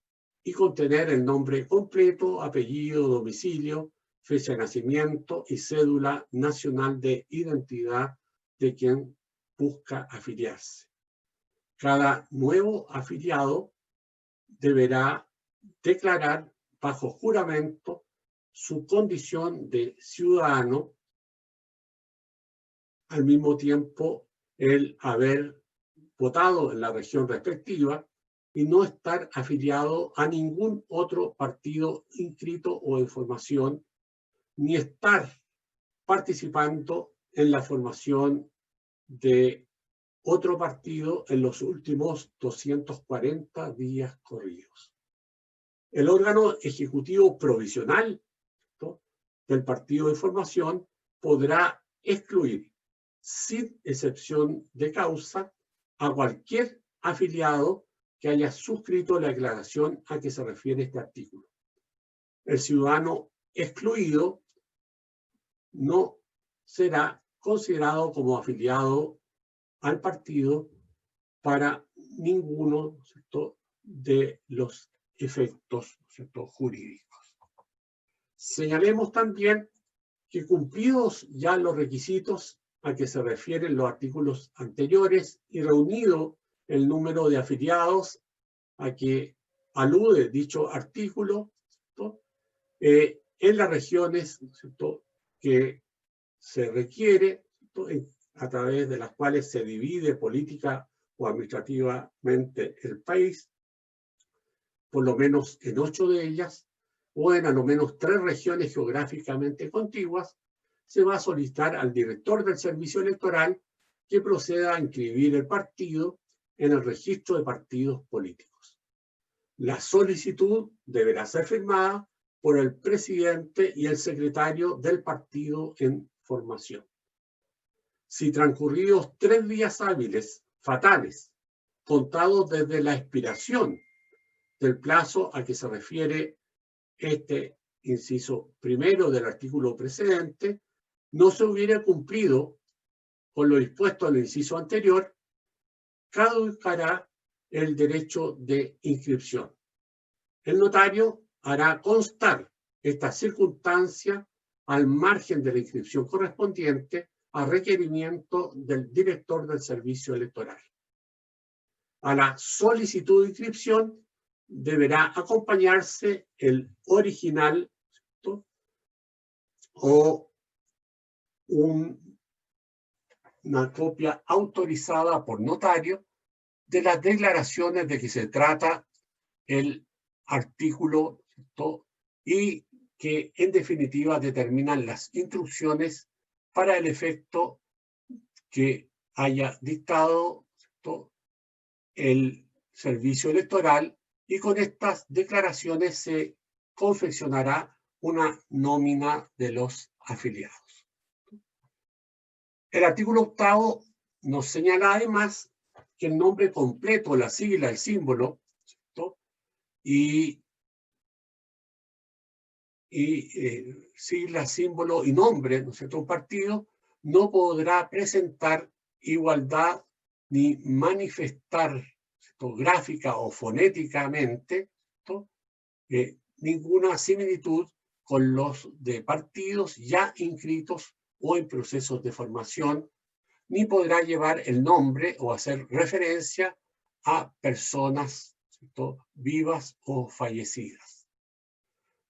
y contener el nombre completo, apellido, domicilio, fecha de nacimiento y cédula nacional de identidad de quien busca afiliarse. Cada nuevo afiliado deberá declarar bajo juramento su condición de ciudadano, al mismo tiempo el haber votado en la región respectiva y no estar afiliado a ningún otro partido inscrito o en formación, ni estar participando en la formación de otro partido en los últimos 240 días corridos. El órgano ejecutivo provisional, ¿no?, del partido de formación podrá excluir, sin excepción de causa, a cualquier afiliado que haya suscrito la declaración a que se refiere este artículo. El ciudadano excluido no será considerado como afiliado al partido para ninguno, ¿cierto?, de los efectos, ¿cierto?, jurídicos. Señalemos también que, cumplidos ya los requisitos a que se refieren los artículos anteriores y reunido el número de afiliados a que alude dicho artículo, ¿cierto?, en las regiones, ¿cierto?, que se requiere, ¿cierto?, a través de las cuales se divide política o administrativamente el país, por lo menos en 8 de ellas, o en a lo menos 3 regiones geográficamente contiguas, se va a solicitar al director del servicio electoral que proceda a inscribir el partido en el registro de partidos políticos. la solicitud deberá ser firmada por el presidente y el secretario del partido en formación. Si transcurridos 3 días hábiles fatales, contados desde la expiración del plazo a que se refiere este inciso primero del artículo precedente, no se hubiera cumplido con lo dispuesto en el inciso anterior, caducará el derecho de inscripción. El notario hará constar esta circunstancia al margen de la inscripción correspondiente a requerimiento del director del servicio electoral. A la solicitud de inscripción deberá acompañarse el original, ¿cierto?, o una copia autorizada por notario de las declaraciones de que se trata el artículo, ¿cierto?, y que en definitiva determinan las instrucciones para el efecto que haya dictado, ¿cierto?, el servicio electoral, y con estas declaraciones se confeccionará una nómina de los afiliados. El artículo 8º nos señala además que el nombre completo, la sigla, el símbolo, ¿cierto?, sigla, símbolo y nombre, ¿no es cierto?, un partido no podrá presentar igualdad ni manifestar, ¿cierto?, gráfica o fonéticamente, ¿cierto?, ninguna similitud con los de partidos ya inscritos o en procesos de formación, ni podrá llevar el nombre o hacer referencia a personas, ¿cierto?, vivas o fallecidas.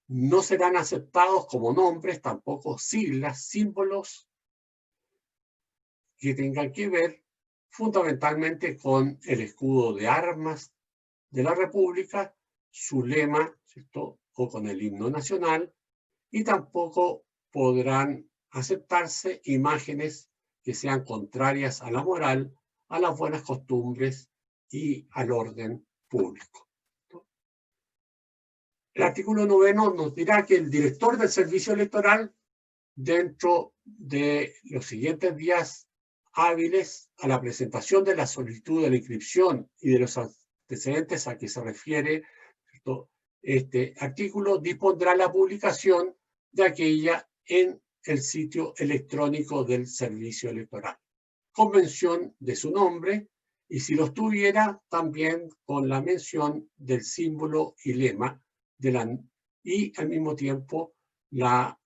No serán aceptados como nombres tampoco siglas, símbolos que tengan que ver fundamentalmente con el escudo de armas de la República, su lema, ¿cierto?, o con el himno nacional, y tampoco podrán aceptarse imágenes que sean contrarias a la moral, a las buenas costumbres y al orden público. El artículo 9 nos dirá que el director del servicio electoral, dentro de los siguientes días hábiles a la presentación de la solicitud de la inscripción y de los antecedentes a que se refiere, ¿cierto?, este artículo, dispondrá la publicación de aquella en el sitio electrónico del servicio electoral, con mención de su nombre, y si los tuviera, también con la mención del símbolo y lema y al mismo tiempo la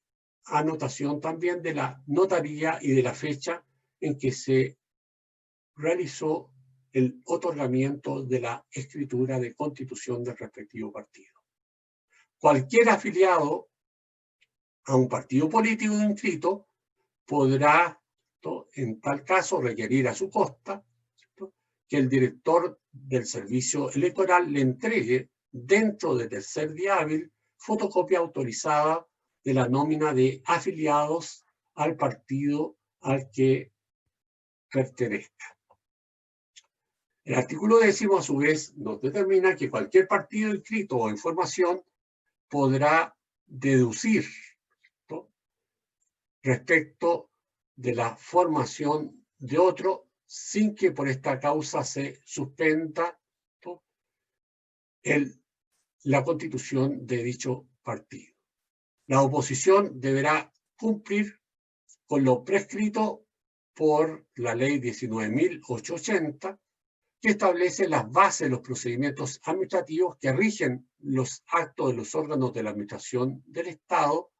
anotación también de la notaría y de la fecha en que se realizó el otorgamiento de la escritura de constitución del respectivo partido. Cualquier afiliado a un partido político inscrito podrá, ¿cierto?, en tal caso requerir a su costa, ¿cierto?, que el director del servicio electoral le entregue dentro de tercer día hábil fotocopia autorizada de la nómina de afiliados al partido al que pertenezca. El artículo 10, a su vez, nos determina que cualquier partido inscrito o en formación podrá deducir, ¿cierto?, respecto de la formación de otro, sin que por esta causa se suspenda, ¿cierto?, la constitución de dicho partido. La oposición deberá cumplir con lo prescrito por la ley 19.880, que establece las bases de los procedimientos administrativos que rigen los actos de los órganos de la administración del Estado,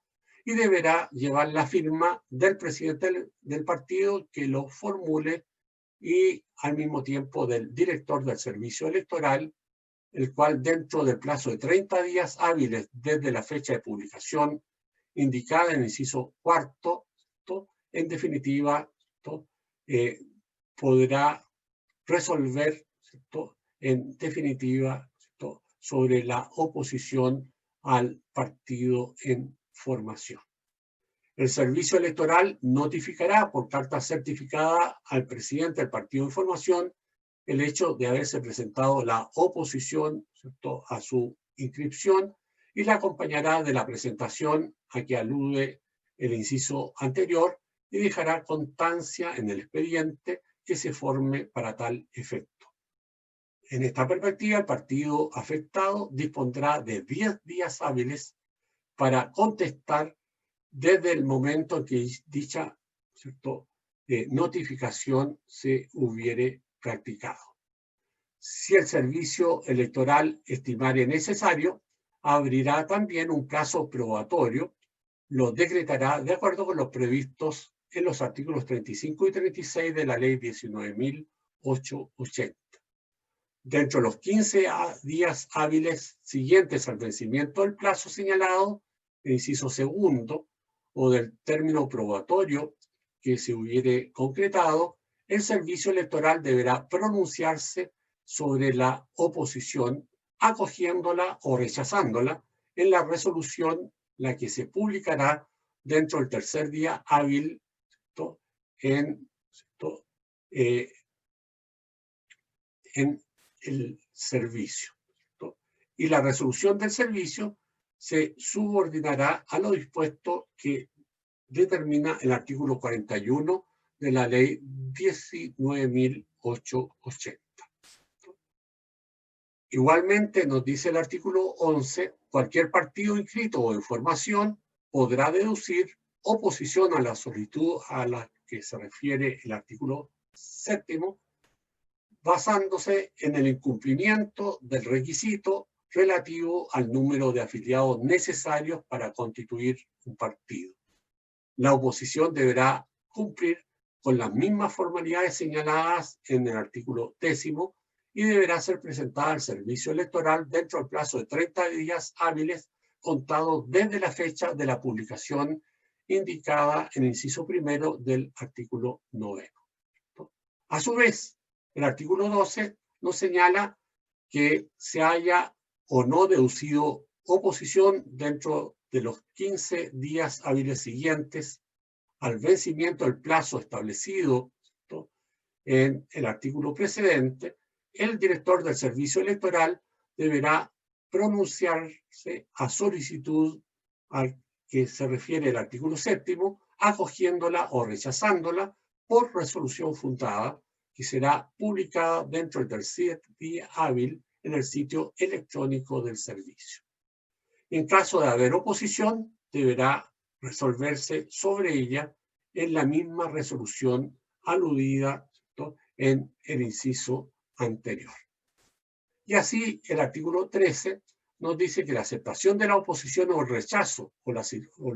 y deberá llevar la firma del presidente del partido que lo formule y al mismo tiempo del director del servicio electoral, el cual dentro del plazo de 30 días hábiles desde la fecha de publicación indicada en el inciso 4, en definitiva, podrá resolver, ¿cierto?, en definitiva, ¿cierto?, sobre la oposición al partido en formación. El servicio electoral notificará por carta certificada al presidente del partido en formación el hecho de haberse presentado la oposición, ¿cierto?, a su inscripción, y la acompañará de la presentación a que alude el inciso anterior y dejará constancia en el expediente que se forme para tal efecto. En esta perspectiva, el partido afectado dispondrá de 10 días hábiles para contestar desde el momento en que dicha, ¿cierto?, notificación se hubiere practicado. Si el servicio electoral estimare necesario, abrirá también un plazo probatorio, lo decretará de acuerdo con los previstos en los artículos 35 y 36 de la Ley 19.880. Dentro de los 15 días hábiles siguientes al vencimiento del plazo señalado, el inciso segundo, o del término probatorio que se hubiere concretado, el servicio electoral deberá pronunciarse sobre la oposición, acogiéndola o rechazándola en la resolución, la que se publicará dentro del tercer día hábil en el servicio. Y la resolución del servicio se subordinará a lo dispuesto que determina el artículo 41 de la Ley 19.880. Igualmente, nos dice el artículo 11, cualquier partido inscrito o en formación podrá deducir oposición a la solicitud a la que se refiere el artículo 7, basándose en el incumplimiento del requisito relativo al número de afiliados necesarios para constituir un partido. La oposición deberá cumplir con las mismas formalidades señaladas en el artículo 10 y deberá ser presentada al servicio electoral dentro del plazo de 30 días hábiles contados desde la fecha de la publicación indicada en el inciso primero del artículo 9. A su vez, el artículo 12 nos señala que se haya o no deducido oposición dentro de los 15 días hábiles siguientes al vencimiento del plazo establecido, ¿no?, en el artículo precedente, el director del servicio electoral deberá pronunciarse a solicitud al que se refiere el artículo 7, acogiéndola o rechazándola por resolución fundada, que será publicada dentro del tercer día hábil en el sitio electrónico del servicio. En caso de haber oposición, deberá resolverse sobre ella en la misma resolución aludida, ¿no?, en el inciso anterior. Y así el artículo 13 nos dice que la aceptación de la oposición o el rechazo o la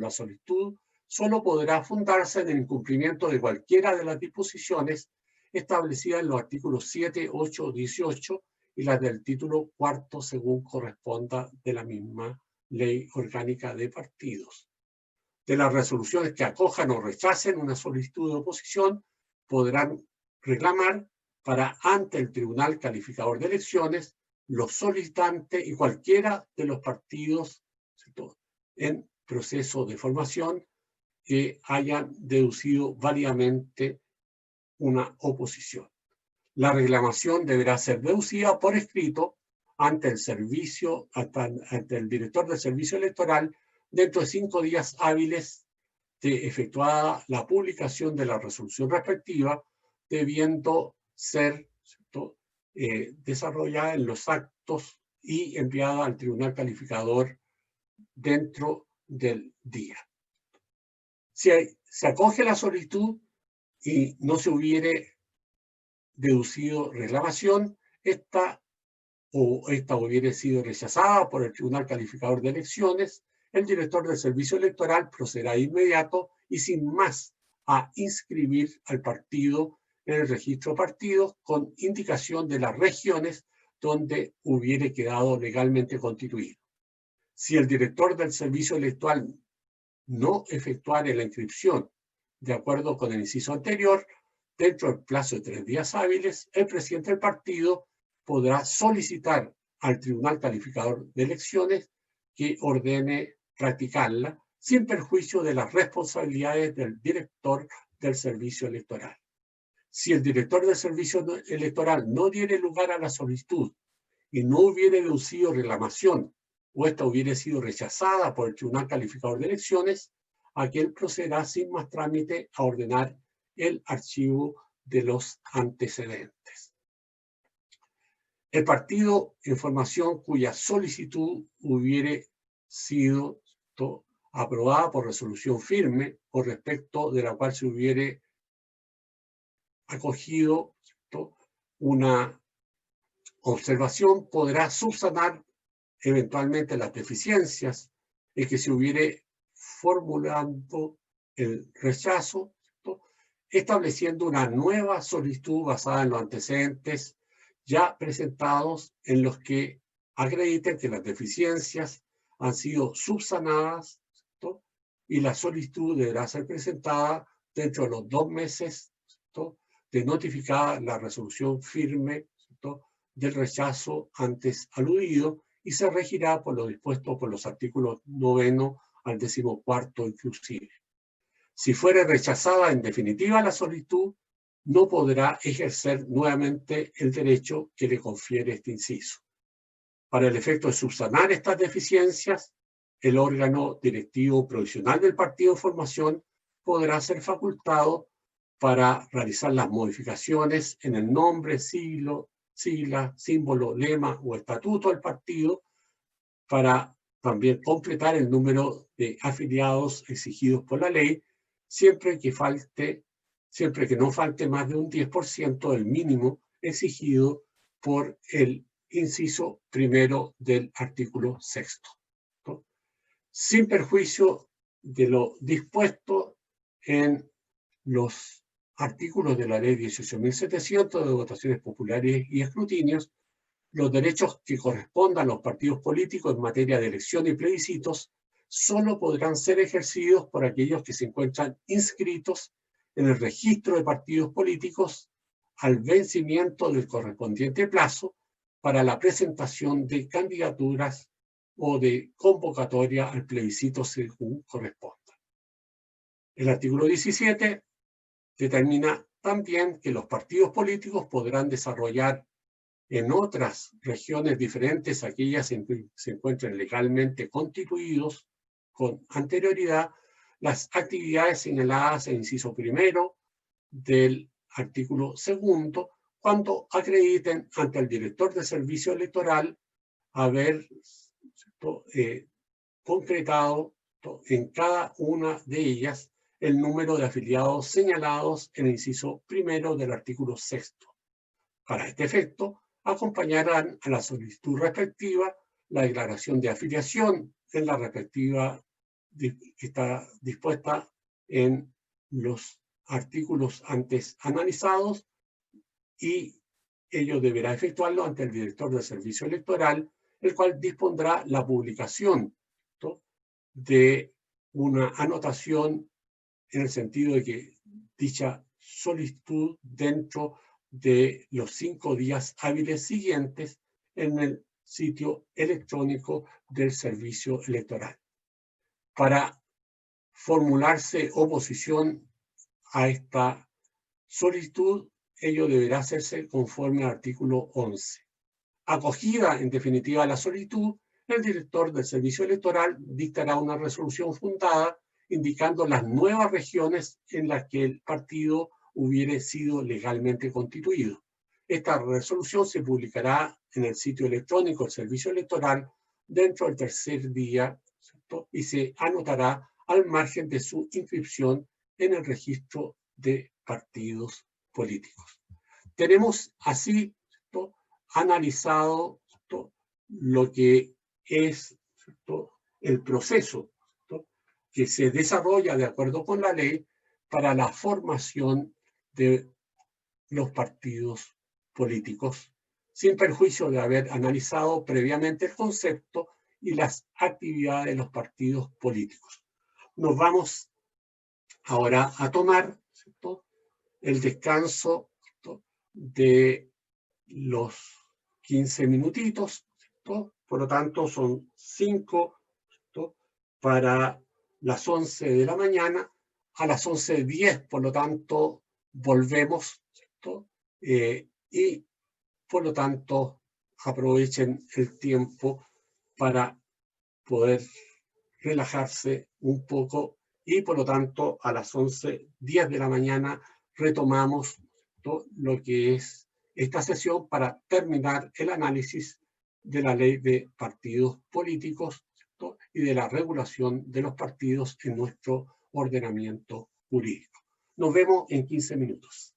solicitud solo podrá fundarse en el incumplimiento de cualquiera de las disposiciones establecidas en los artículos 7, 8, 18 y las del título cuarto según corresponda de la misma Ley Orgánica de Partidos. De las resoluciones que acojan o rechacen una solicitud de oposición, podrán reclamar para ante el Tribunal Calificador de Elecciones los solicitantes y cualquiera de los partidos, ¿cierto?, en proceso de formación que hayan deducido válidamente una oposición. La reclamación deberá ser deducida por escrito ante el director del servicio electoral dentro de 5 días hábiles de efectuada la publicación de la resolución respectiva, debiendo ser, ¿cierto?, desarrollada en los actos y enviada al Tribunal Calificador dentro del día. Si se acoge la solicitud y no se hubiere deducido reclamación, esta hubiere sido rechazada por el Tribunal Calificador de Elecciones, el director del servicio electoral procederá de inmediato y sin más a inscribir al partido en el registro de partidos con indicación de las regiones donde hubiere quedado legalmente constituido. Si el director del servicio electoral no efectuare la inscripción de acuerdo con el inciso anterior, dentro del plazo de 3 días hábiles, el presidente del partido podrá solicitar al Tribunal Calificador de Elecciones que ordene practicarla sin perjuicio de las responsabilidades del director del servicio electoral. Si el director del servicio electoral no diere lugar a la solicitud y no hubiere deducido reclamación o esta hubiere sido rechazada por el Tribunal Calificador de Elecciones, aquel procederá sin más trámite a ordenar el archivo de los antecedentes. El partido en formación cuya solicitud hubiere sido aprobada por resolución firme o respecto de la cual se hubiere acogido una observación podrá subsanar eventualmente las deficiencias en que se hubiere formulando el rechazo, estableciendo una nueva solicitud basada en los antecedentes ya presentados en los que acrediten que las deficiencias han sido subsanadas, y la solicitud deberá ser presentada dentro de los 2 meses de notificada la resolución firme del rechazo antes aludido y se regirá por lo dispuesto por los artículos 9 al 14 inclusive. Si fuere rechazada en definitiva la solicitud, no podrá ejercer nuevamente el derecho que le confiere este inciso. Para el efecto de subsanar estas deficiencias, el órgano directivo provisional del partido en formación podrá ser facultado para realizar las modificaciones en el nombre, sigla, símbolo, lema o estatuto del partido, para también completar el número de afiliados exigidos por la ley, siempre que no falte más de un 10% del mínimo exigido por el inciso primero del artículo 6. Sin perjuicio de lo dispuesto en los artículos de la ley 18.700 de votaciones populares y escrutinios, los derechos que correspondan a los partidos políticos en materia de elección y plebiscitos solo podrán ser ejercidos por aquellos que se encuentran inscritos en el registro de partidos políticos al vencimiento del correspondiente plazo para la presentación de candidaturas o de convocatoria al plebiscito según corresponda. El artículo 17 determina también que los partidos políticos podrán desarrollar en otras regiones diferentes a aquellas en que se encuentren legalmente constituidos con anterioridad las actividades señaladas en inciso primero del artículo 2 cuando acrediten ante el director de servicio electoral haber concretado en cada una de ellas el número de afiliados señalados en el inciso primero del artículo 6. Para este efecto, acompañarán a la solicitud respectiva la declaración de afiliación en la respectiva que está dispuesta en los artículos antes analizados, y ello deberá efectuarlo ante el director del servicio electoral, el cual dispondrá la publicación de una anotación en el sentido de que dicha solicitud dentro de los 5 días hábiles siguientes en el sitio electrónico del servicio electoral. Para formularse oposición a esta solicitud, ello deberá hacerse conforme al artículo 11. Acogida en definitiva la solicitud, el director del servicio electoral dictará una resolución fundada indicando las nuevas regiones en las que el partido hubiere sido legalmente constituido. Esta resolución se publicará en el sitio electrónico del servicio electoral dentro del 3er día, ¿cierto? Y se anotará al margen de su inscripción en el registro de partidos políticos. Tenemos así, ¿cierto?, analizado, ¿cierto?, lo que es, ¿cierto?, el proceso, ¿cierto?, que se desarrolla de acuerdo con la ley para la formación de los partidos políticos, sin perjuicio de haber analizado previamente el concepto y las actividades de los partidos políticos. Nos vamos ahora a tomar, ¿cierto?, el descanso, ¿cierto?, de los 15 minutitos, ¿cierto? Por lo tanto son 5, ¿cierto?, para las 11 de la mañana. A las 11:10, por lo tanto, volvemos, ¿cierto?, y por lo tanto aprovechen el tiempo para poder relajarse un poco y por lo tanto a las 11:10 de la mañana retomamos lo que es esta sesión para terminar el análisis de la ley de partidos políticos y de la regulación de los partidos en nuestro ordenamiento jurídico. Nos vemos en 15 minutos.